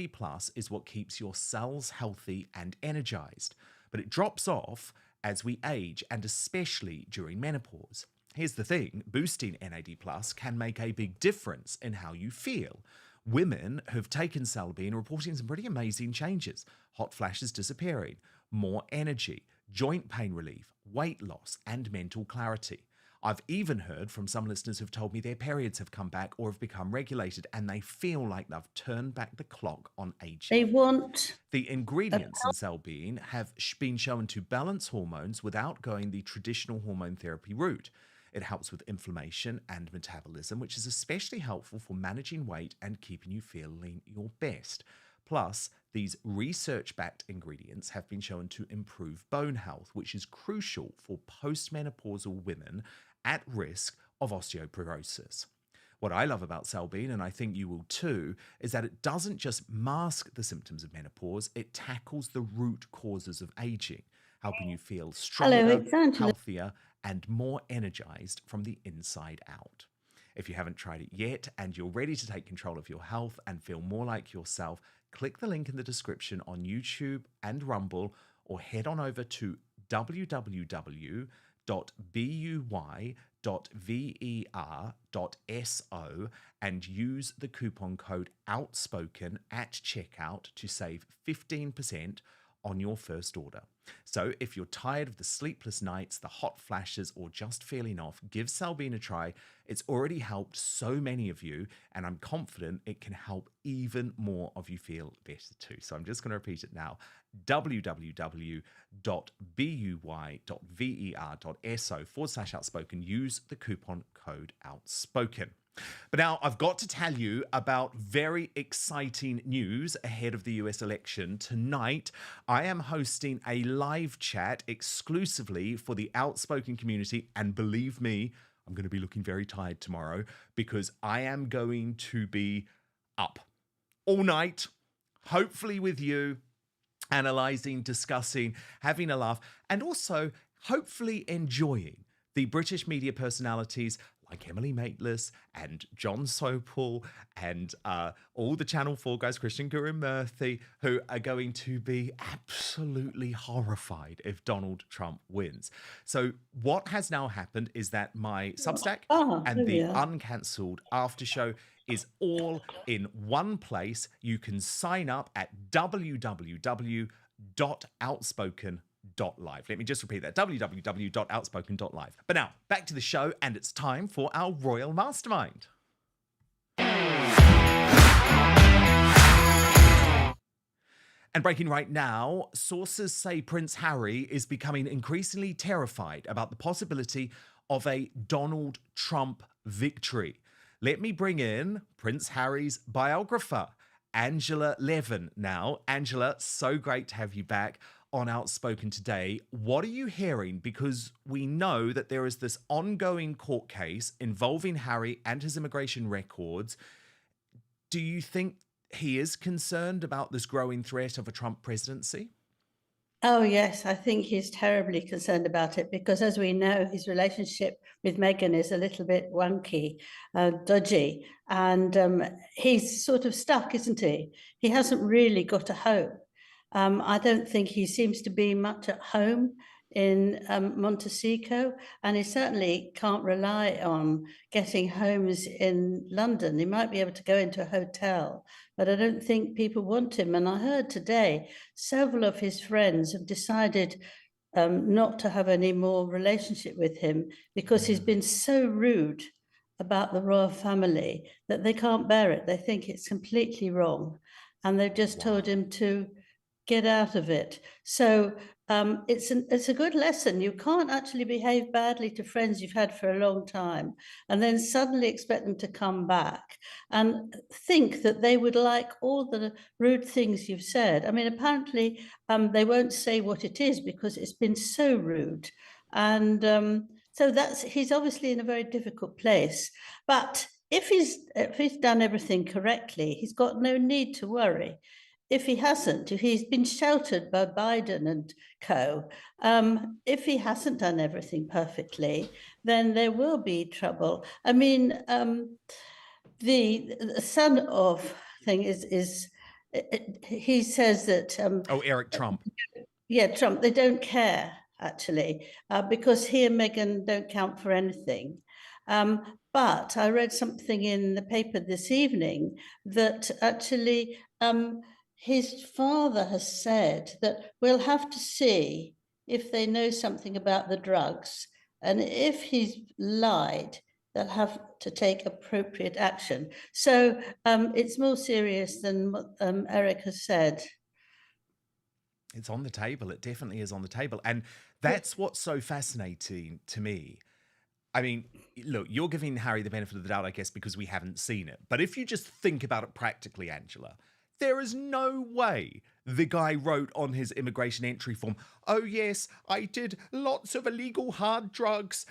is what keeps your cells healthy and energized. But it drops off as we age, and especially during menopause. Here's the thing, boosting NAD+ can make a big difference in how you feel. Women who've taken Salbean are reporting some pretty amazing changes. Hot flashes disappearing, more energy, joint pain relief, weight loss, and mental clarity. I've even heard from some listeners who've told me their periods have come back or have become regulated, and they feel like they've turned back the clock on aging. The ingredients in Salbean have been shown to balance hormones without going the traditional hormone therapy route. It helps with inflammation and metabolism, which is especially helpful for managing weight and keeping you feeling your best. Plus, these research-backed ingredients have been shown to improve bone health, which is crucial for postmenopausal women at risk of osteoporosis. What I love about Salbean, and I think you will too, is that it doesn't just mask the symptoms of menopause, it tackles the root causes of aging, helping you feel stronger, healthier, and more energized from the inside out. If you haven't tried it yet and you're ready to take control of your health and feel more like yourself, click the link in the description on YouTube and Rumble, or head on over to www.buy.ver.so and use the coupon code OUTSPOKEN at checkout to save 15% on your first order. So if you're tired of the sleepless nights, the hot flashes, or just feeling off, give Salbean a try. It's already helped so many of you, and I'm confident it can help even more of you feel better too. So I'm just going to repeat it now. www.buy.ver.so/outspoken. Use the coupon code OUTSPOKEN. But now I've got to tell you about very exciting news ahead of the US election. Tonight, I am hosting a live chat exclusively for the Outspoken community. And believe me, I'm going to be looking very tired tomorrow because I am going to be up all night, hopefully with you, analysing, discussing, having a laugh, and also hopefully enjoying the British media personalities like Emily Maitlis and John Sopel and all the Channel 4 guys, Christian Guru Murthy, who are going to be absolutely horrified if Donald Trump wins. So what has now happened is that my Substack and the uncancelled after show is all in one place. You can sign up at www.outspoken.live. Let me just repeat that, www.outspoken.live. But now, back to the show, and it's time for our Royal Mastermind. And breaking right now, sources say Prince Harry is becoming increasingly terrified about the possibility of a Donald Trump victory. Let me bring in Prince Harry's biographer, Angela Levin. Now, Angela, so great to have you back on Outspoken today. What are you hearing? Because we know that there is this ongoing court case involving Harry and his immigration records. Do you think he is concerned about this growing threat of a Trump presidency? Oh, yes, I think he's terribly concerned about it because, as we know, his relationship with Meghan is a little bit wonky, dodgy, and he's sort of stuck, isn't he? He hasn't really got a home. I don't think he seems to be much at home in Montecito, and he certainly can't rely on getting homes in London. He might be able to go into a hotel, but I don't think people want him. And I heard today several of his friends have decided not to have any more relationship with him because he's been so rude about the royal family that they can't bear it. They think it's completely wrong, and they've just told him to get out of it. So it's a good lesson. You can't actually behave badly to friends you've had for a long time and then suddenly expect them to come back and think that they would like all the rude things you've said. I mean, apparently they won't say what it is because it's been so rude. And so he's obviously in a very difficult place. But if he's done everything correctly, he's got no need to worry. If he hasn't, if he's been sheltered by Biden and co, if he hasn't done everything perfectly, then there will be trouble. I mean, the son of thing is he says that... Eric Trump. Yeah, Trump, they don't care, actually, because he and Meghan don't count for anything. But I read something in the paper this evening that actually... his father has said that we'll have to see if they know something about the drugs. And if he's lied, they'll have to take appropriate action. So it's more serious than what Eric has said. It's on the table. It definitely is on the table. And that's what's so fascinating to me. I mean, look, you're giving Harry the benefit of the doubt, I guess, because we haven't seen it. But if you just think about it practically, Angela, there is no way the guy wrote on his immigration entry form, oh yes, I did lots of illegal hard drugs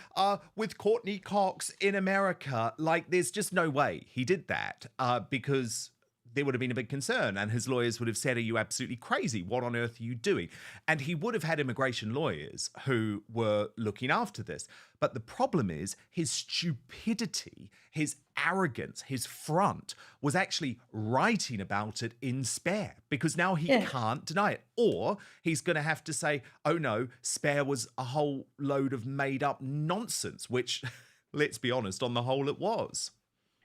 with Courtney Cox in America. Like, there's just no way he did that because there would have been a big concern and his lawyers would have said, are you absolutely crazy? What on earth are you doing? And he would have had immigration lawyers who were looking after this. But the problem is his stupidity, his arrogance, his front was actually writing about it in Spare because now he can't deny it. Or he's going to have to say, oh no, Spare was a whole load of made up nonsense, which, let's be honest, on the whole it was.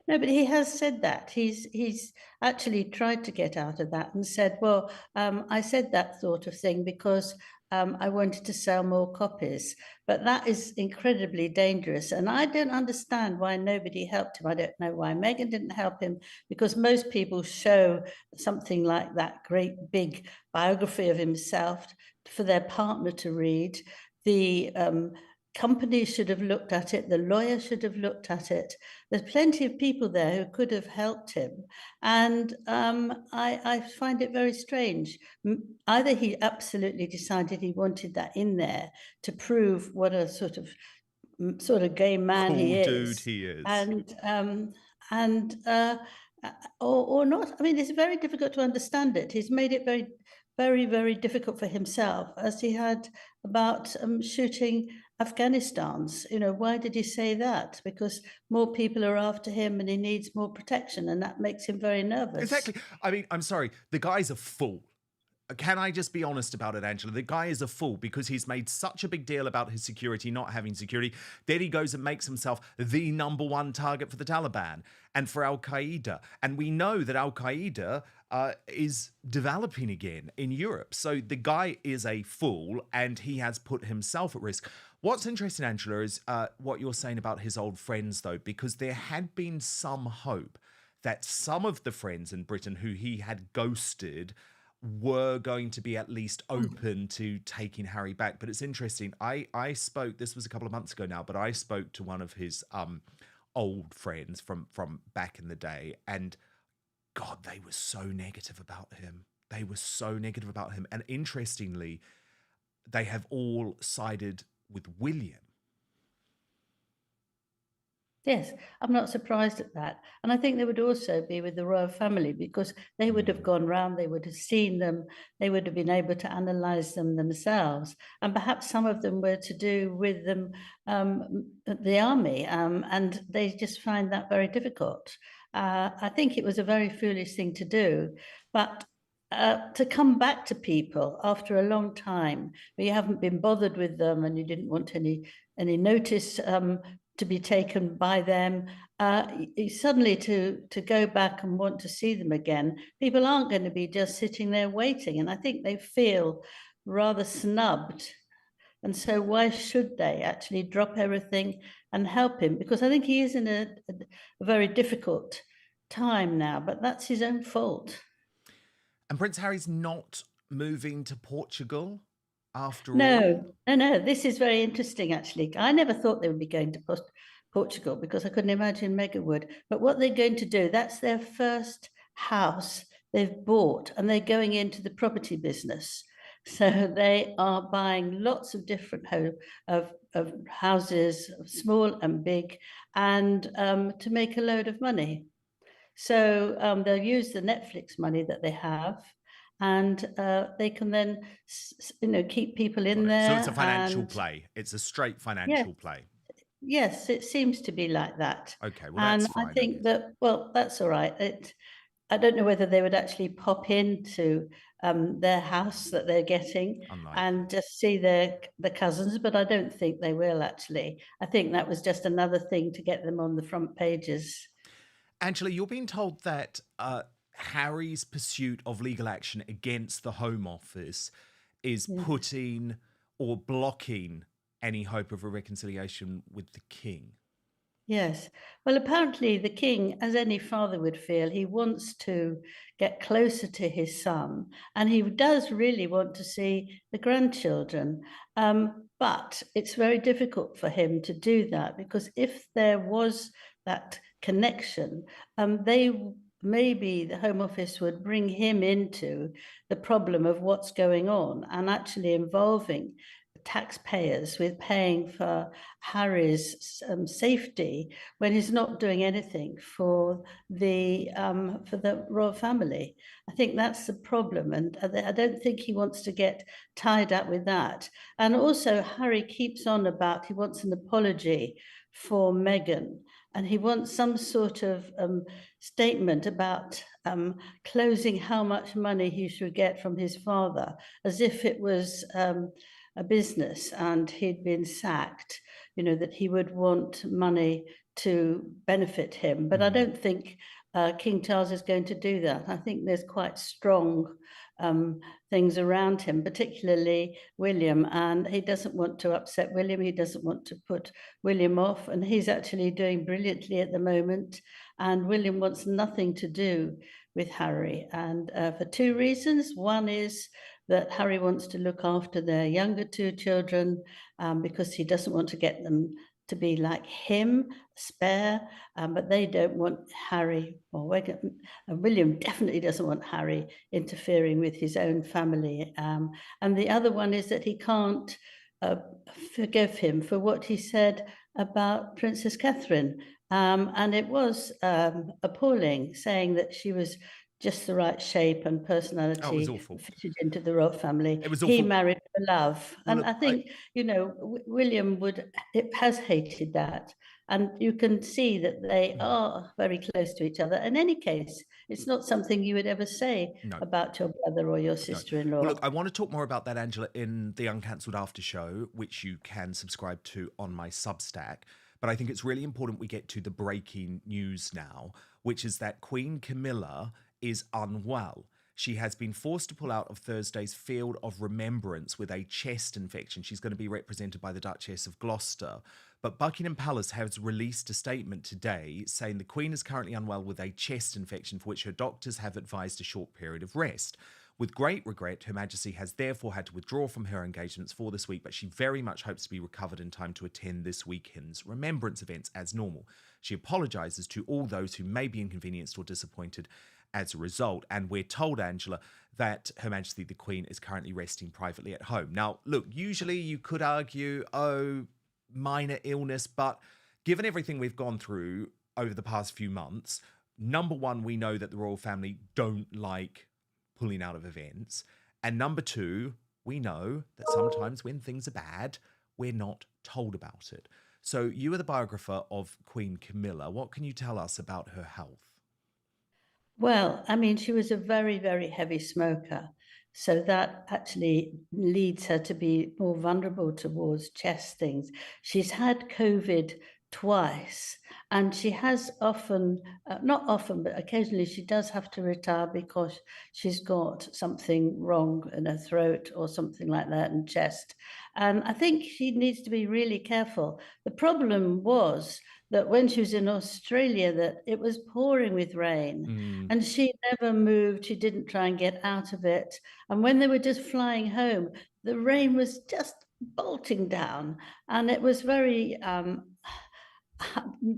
No, but he has said that. He's actually tried to get out of that and said, well, I said that sort of thing because I wanted to sell more copies. But that is incredibly dangerous. And I don't understand why nobody helped him. I don't know why Meghan didn't help him, because most people show something like that great big biography of himself for their partner to read. The company should have looked at it. The lawyer should have looked at it. There's plenty of people there who could have helped him. And I find it very strange. Either he absolutely decided he wanted that in there to prove what a sort of gay man he is. Cool dude he is. Or not. I mean, it's very difficult to understand it. He's made it very, very, very difficult for himself, as he had about shooting Afghanistan's. Why did he say that? Because more people are after him and he needs more protection, and that makes him very nervous. Exactly. I mean, I'm sorry, the guy's a fool. Can I just be honest about it, Angela? The guy is a fool because he's made such a big deal about his security, not having security. Then he goes and makes himself the #1 target for the Taliban and for Al-Qaeda. And we know that Al-Qaeda is developing again in Europe. So the guy is a fool and he has put himself at risk. What's interesting, Angela, is what you're saying about his old friends, though, because there had been some hope that some of the friends in Britain who he had ghosted were going to be at least open to taking Harry back. But it's interesting. I spoke, this was a couple of months ago now, but I spoke to one of his old friends from back in the day, and God, they were so negative about him. They were so negative about him. And interestingly, they have all sided with William. Yes, I'm not surprised at that. And I think they would also be with the royal family, because they would have gone round, they would have seen them, they would have been able to analyse them themselves. And perhaps some of them were to do with them, the army, and they just find that very difficult. I think it was a very foolish thing to do. But to come back to people after a long time, where you haven't been bothered with them and you didn't want any notice to be taken by them, suddenly to go back and want to see them again, people aren't going to be just sitting there waiting. And I think they feel rather snubbed. And so why should they actually drop everything and help him? Because I think he is in a very difficult time now, but that's his own fault. And Prince Harry's not moving to Portugal after all? No. This is very interesting, actually. I never thought they would be going to Portugal, because I couldn't imagine Meghan would. But what they're going to do, that's their first house they've bought, and they're going into the property business. So they are buying lots of different of houses, small and big, and to make a load of money. So they'll use the Netflix money that they have, and they can then, keep people in there. So it's a financial play. It's a straight financial play. Yes, it seems to be like that. Okay, well, that's fine. I think that, that's all right. I don't know whether they would actually pop into their house that they're getting and just see the cousins, but I don't think they will, actually. I think that was just another thing to get them on the front pages. Angela, you're being told that Harry's pursuit of legal action against the Home Office is putting or blocking any hope of a reconciliation with the King. Yes. Well, apparently the King, as any father would feel, he wants to get closer to his son, and he does really want to see the grandchildren. But it's very difficult for him to do that, because if there was that connection, maybe the Home Office would bring him into the problem of what's going on, and actually involving taxpayers with paying for Harry's safety when he's not doing anything for the royal family. I think that's the problem, and I don't think he wants to get tied up with that. And also, Harry keeps on about he wants an apology for Meghan, and he wants some sort of statement about closing how much money he should get from his father, as if it was a business and he'd been sacked, that he would want money to benefit him. But I don't think King Charles is going to do that. I think there's quite strong things around him, particularly William, and he doesn't want to upset William. He doesn't want to put William off, and he's actually doing brilliantly at the moment. And William wants nothing to do with Harry, and for two reasons. One is that Harry wants to look after their younger two children, because he doesn't want to get them to be like him, spare, but they don't want Harry, or William definitely doesn't want Harry interfering with his own family. And the other one is that he can't forgive him for what he said about Princess Catherine. And it was appalling, saying that she was just the right shape and personality awful. fitted into the royal family. It was He awful. married for love. Well, And look, I think, William has hated that. And you can see that they are very close to each other. In any case, it's not something you would ever say about your brother or your sister-in-law. Well, look, I want to talk more about that, Angela, in the Uncancelled After Show, which you can subscribe to on my Substack. But I think it's really important we get to the breaking news now, which is that Queen Camilla is unwell. She has been forced to pull out of Thursday's Field of Remembrance with a chest infection. She's going to be represented by the Duchess of Gloucester. But Buckingham Palace has released a statement today saying the Queen is currently unwell with a chest infection for which her doctors have advised a short period of rest. With great regret, Her Majesty has therefore had to withdraw from her engagements for this week, but she very much hopes to be recovered in time to attend this weekend's remembrance events as normal. She apologises to all those who may be inconvenienced or disappointed as a result. And we're told, Angela, that Her Majesty the Queen is currently resting privately at home. Now, look, usually you could argue, minor illness, but given everything we've gone through over the past few months, number one, we know that the royal family don't like pulling out of events. And number two, we know that sometimes when things are bad, we're not told about it. So you are the biographer of Queen Camilla. What can you tell us about her health? Well, I mean, she was a very, very heavy smoker. So that actually leads her to be more vulnerable towards chest things. She's had COVID twice, and she has often, not often, but occasionally she does have to retire because she's got something wrong in her throat or something like that in chest. And I think she needs to be really careful. The problem was that when she was in Australia, that it was pouring with rain and she never moved. She didn't try and get out of it. And when they were just flying home, the rain was just bolting down, and it was very,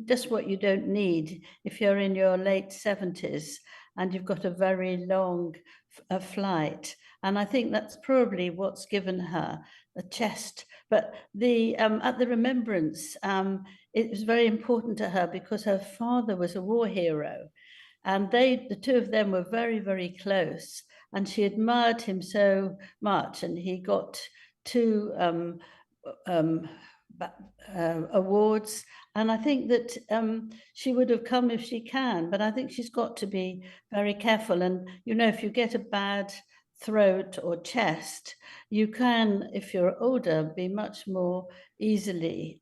just what you don't need if you're in your late 70s and you've got a very long flight. And I think that's probably what's given her the chest. But the at the remembrance, it was very important to her because her father was a war hero, and the two of them were very, very close. And she admired him so much, and he got two awards. And I think that she would have come if she can, but I think she's got to be very careful. And, if you get a bad throat or chest, you can, if you're older, be much more easily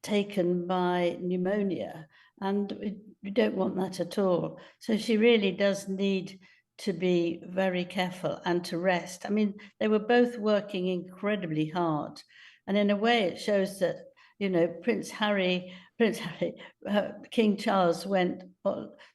taken by pneumonia. And we don't want that at all. So she really does need to be very careful and to rest. I mean, they were both working incredibly hard. And in a way, it shows that, King Charles went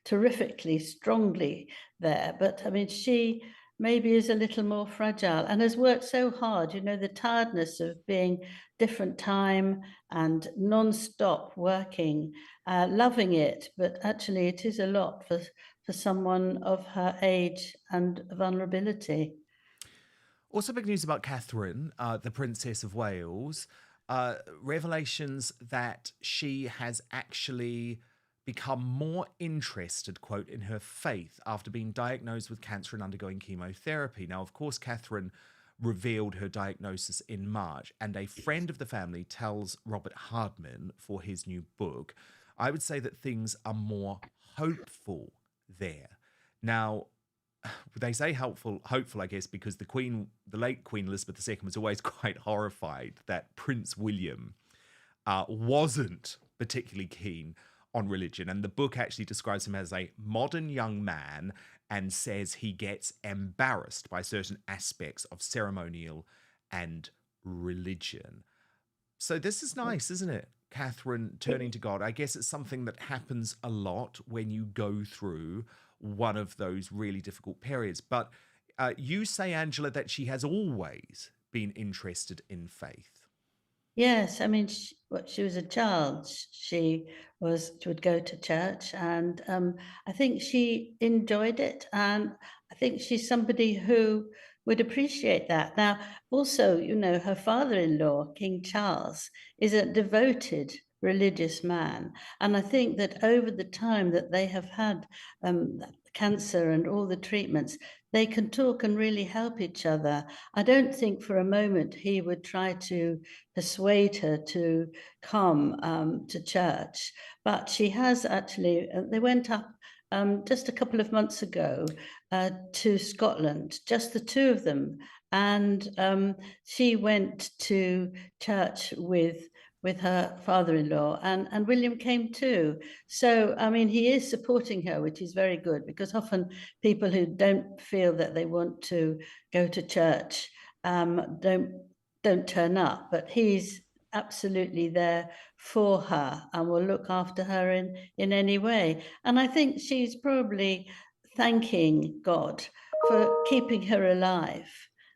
terrifically, strongly there. But I mean, she maybe is a little more fragile and has worked so hard, the tiredness of being different time and non-stop working, loving it. But actually, it is a lot for someone of her age and vulnerability. Also big news about Catherine, the Princess of Wales. Revelations that she has actually become more interested, quote, in her faith after being diagnosed with cancer and undergoing chemotherapy. Now, of course, Catherine revealed her diagnosis in March, and a friend of the family tells Robert Hardman for his new book, I would say that things are more hopeful there. Now, they say hopeful, I guess, because the late Queen Elizabeth II was always quite horrified that Prince William wasn't particularly keen on religion. And the book actually describes him as a modern young man and says he gets embarrassed by certain aspects of ceremonial and religion. So this is nice, isn't it? Catherine turning to God. I guess it's something that happens a lot when you go through one of those really difficult periods. But you say, Angela, that she has always been interested in faith. Yes, I mean, she was a child. She would go to church, and I think she enjoyed it. And I think she's somebody who would appreciate that. Now, also, her father-in-law, King Charles, is a devoted religious man. And I think that over the time that they have had cancer and all the treatments, they can talk and really help each other. I don't think for a moment he would try to persuade her to come to church, but she has actually, they went up just a couple of months ago to Scotland, just the two of them. And she went to church with her father-in-law, and William came too. So, I mean, he is supporting her, which is very good, because often people who don't feel that they want to go to church don't turn up, but he's absolutely there for her and will look after her in any way. And I think she's probably thanking God for keeping her alive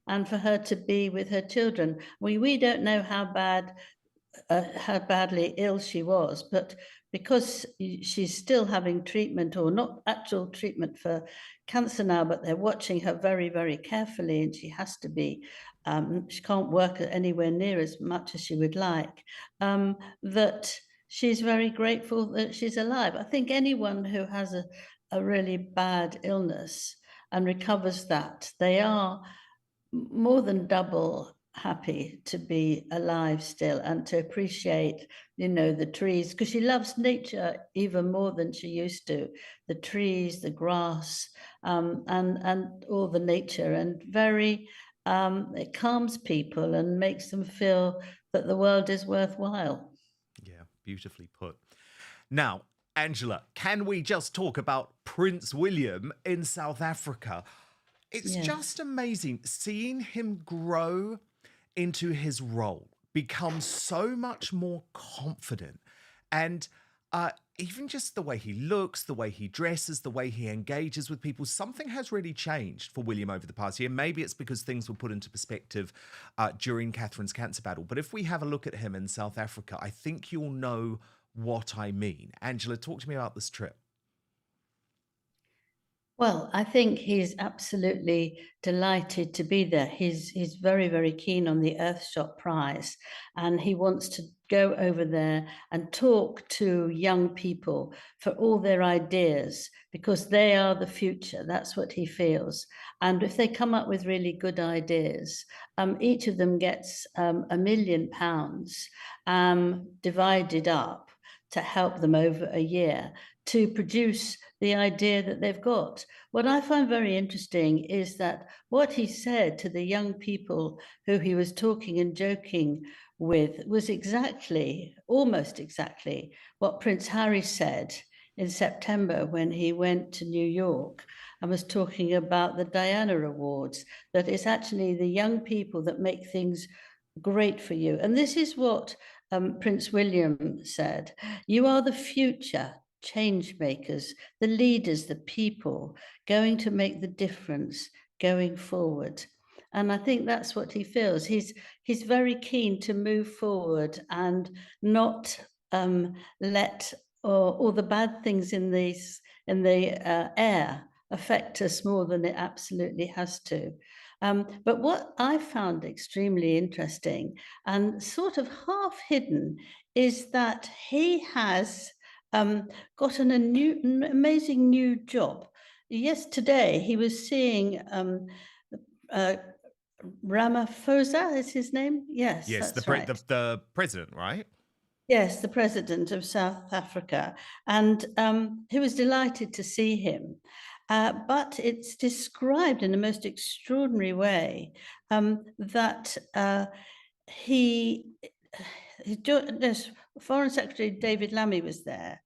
and for her to be with her children. We don't know how badly ill she was, but because she's still having treatment, or not actual treatment for cancer now, but they're watching her very, very carefully, and she has to be, she can't work anywhere near as much as she would like, that she's very grateful that she's alive. I think anyone who has a really bad illness and recovers that, they are more than double happy to be alive still and to appreciate, the trees, because she loves nature even more than she used to. The trees, the grass, and all the nature, and very, it calms people and makes them feel that the world is worthwhile. Yeah, beautifully put. Now, Angela, can we just talk about Prince William in South Africa? It's just amazing seeing him grow into his role, become so much more confident, and even just the way he looks, the way he dresses, the way he engages with people, something has really changed for William over the past year. Maybe it's because things were put into perspective during Catherine's cancer battle. But if we have a look at him in South Africa, I think you'll know what I mean. Angela, talk to me about this trip. Well, I think he's absolutely delighted to be there. He's very, very keen on the Earthshot Prize, and he wants to go over there and talk to young people for all their ideas, because they are the future. That's what he feels. And if they come up with really good ideas, each of them gets £1 million divided up to help them over a year to produce the idea that they've got. What I find very interesting is that what he said to the young people who he was talking and joking with was almost exactly what Prince Harry said in September when he went to New York and was talking about the Diana Awards, that it's actually the young people that make things great for you. And this is what Prince William said: "You are the future change makers, the leaders, the people going to make the difference going forward." And I think that's what he feels. He's very keen to move forward and not let all the bad things in the air affect us more than it absolutely has to. But what I found extremely interesting and sort of half hidden is that he has got an amazing new job. Yesterday, he was seeing Ramaphosa, is his name? Yes, that's right. The president, right? Yes, the president of South Africa. And he was delighted to see him. But it's described in the most extraordinary way that Foreign Secretary David Lammy was there.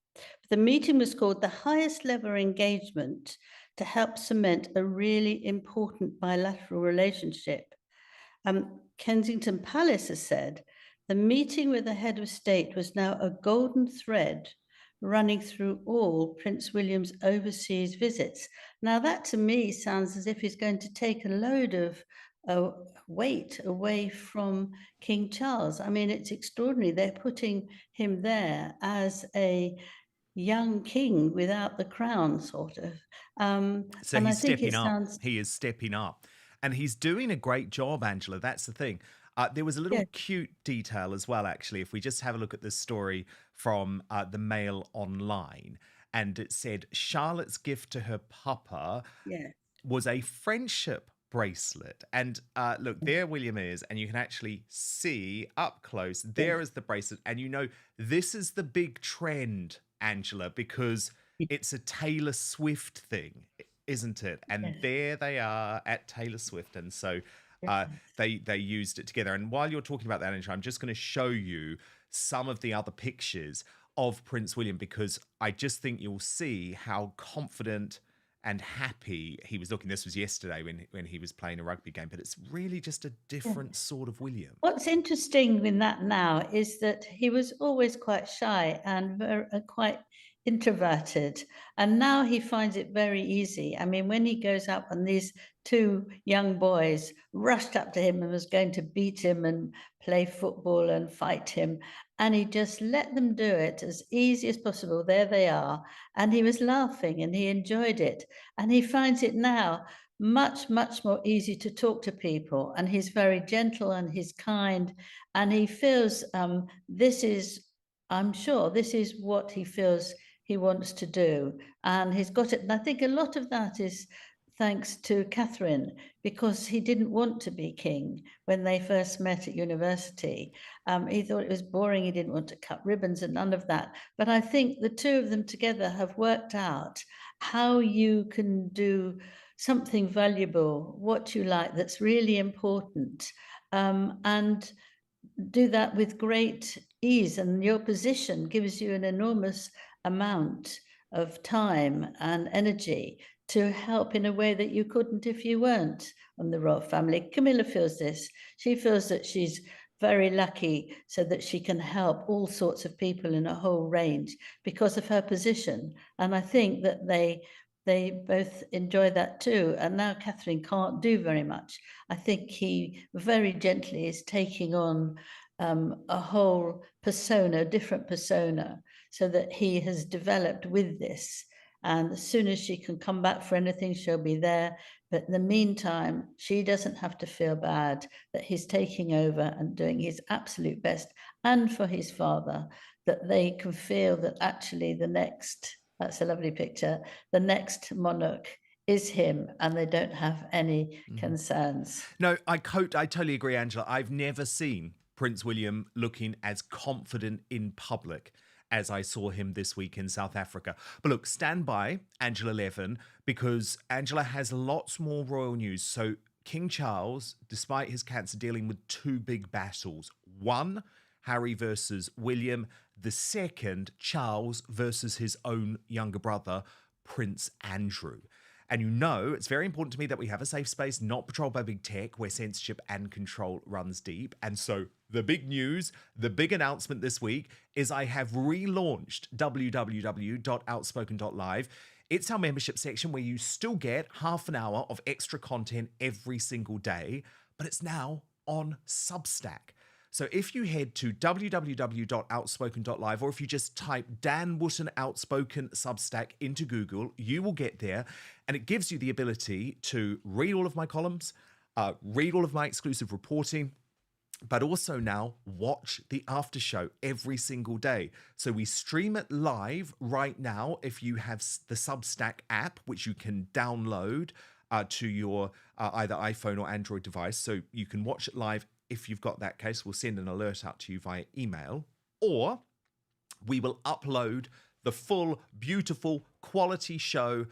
The meeting was called the highest level engagement to help cement a really important bilateral relationship. Kensington Palace has said the meeting with the head of state was now a golden thread running through all Prince William's overseas visits. Now that to me sounds as if he's going to take a load of weight away from King Charles. I mean, it's extraordinary. They're putting him there as a young king without the crown, sort of. So he's stepping up. He is stepping up. And he's doing a great job, Angela. That's the thing. There was a little cute detail as well, actually, if we just have a look at this story from the Mail Online. and it said Charlotte's gift to her papa Yeah. was a friendship bracelet. And look, there William is, and you can actually see up close, there is the bracelet. And you know, this is the big trend, Angela, because it's a Taylor Swift thing, isn't it? And there they are at Taylor Swift. And so they used it together. And while you're talking about that, Angela, I'm just going to show you some of the other pictures of Prince William, because I just think you'll see how confident and happy he was looking. This was yesterday when he was playing a rugby game, but it's really just a different sort of William. What's interesting in that now is that he was always quite shy and quite introverted, and now he finds it very easy. I mean, when he goes up and these two young boys rushed up to him and was going to beat him and play football and fight him, and he just let them do it as easy as possible. There they are. And he was laughing and he enjoyed it. And he finds it now much, much more easy to talk to people. And he's very gentle and he's kind. And he feels I'm sure this is what he feels he wants to do. And he's got it. And I think a lot of that is thanks to Catherine, because he didn't want to be king when they first met at university. He thought it was boring. He didn't want to cut ribbons and none of that. But I think the two of them together have worked out how you can do something valuable, what you like, that's really important, and do that with great ease. And your position gives you an enormous amount of time and energy to help in a way that you couldn't if you weren't on the royal family. Camilla feels this. She feels that she's very lucky so that she can help all sorts of people in a whole range because of her position. And I think that they both enjoy that too. And now Catherine can't do very much. I think he very gently is taking on a whole persona, different persona, so that he has developed with this. And as soon as she can come back for anything, she'll be there. But in the meantime, she doesn't have to feel bad that he's taking over and doing his absolute best. And for his father, that they can feel that actually that's a lovely picture, the next monarch is him, and they don't have any concerns. No, I totally agree, Angela. I've never seen Prince William looking as confident in public as I saw him this week in South Africa. But look, stand by, Angela Levin, because Angela has lots more royal news. So King Charles, despite his cancer, dealing with two big battles. One, Harry versus William. The second, Charles versus his own younger brother, Prince Andrew. And you know, it's very important to me that we have a safe space, not patrolled by big tech, where censorship and control runs deep. And so the big news, the big announcement this week is I have relaunched www.outspoken.live. It's our membership section where you still get half an hour of extra content every single day, but it's now on Substack. So if you head to www.outspoken.live, or if you just type Dan Wootton Outspoken Substack into Google, you will get there. And it gives you the ability to read all of my columns, read all of my exclusive reporting, but also now watch the after show every single day. So we stream it live right now if you have the Substack app, which you can download to your either iPhone or Android device. So you can watch it live. If you've got that case, we'll send an alert out to you via email, or we will upload the full, beautiful, quality show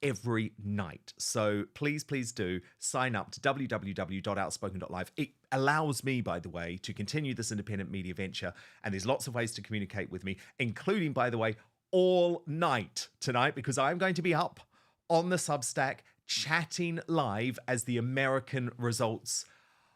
every night. So please, please do sign up to www.outspoken.live. It allows me, by the way, to continue this independent media venture, and there's lots of ways to communicate with me, including, by the way, all night tonight, because I'm going to be up on the Substack chatting live as the American results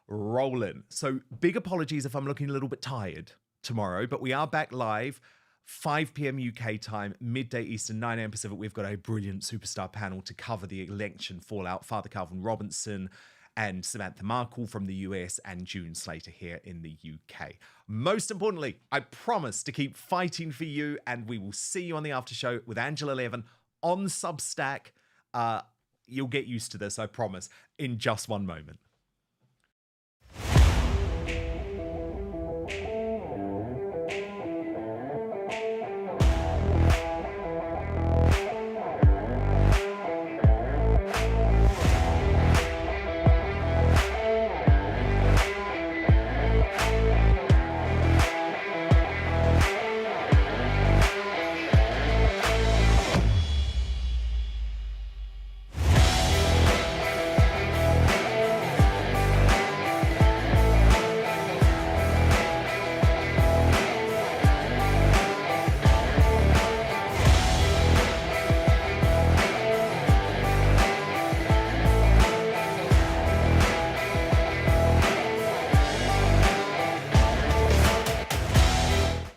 rolling. So big apologies if I'm looking a little bit tired tomorrow, but we are back live 5 p.m. UK time, midday Eastern, 9 a.m. Pacific. We've got a brilliant superstar panel to cover the election fallout. Father Calvin Robertson and Samantha Markle from the US, and June Slater here in the UK. Most importantly, I promise to keep fighting for you, and we will see you on the after show with Angela Levin on Substack. You'll get used to this, I promise, in just one moment.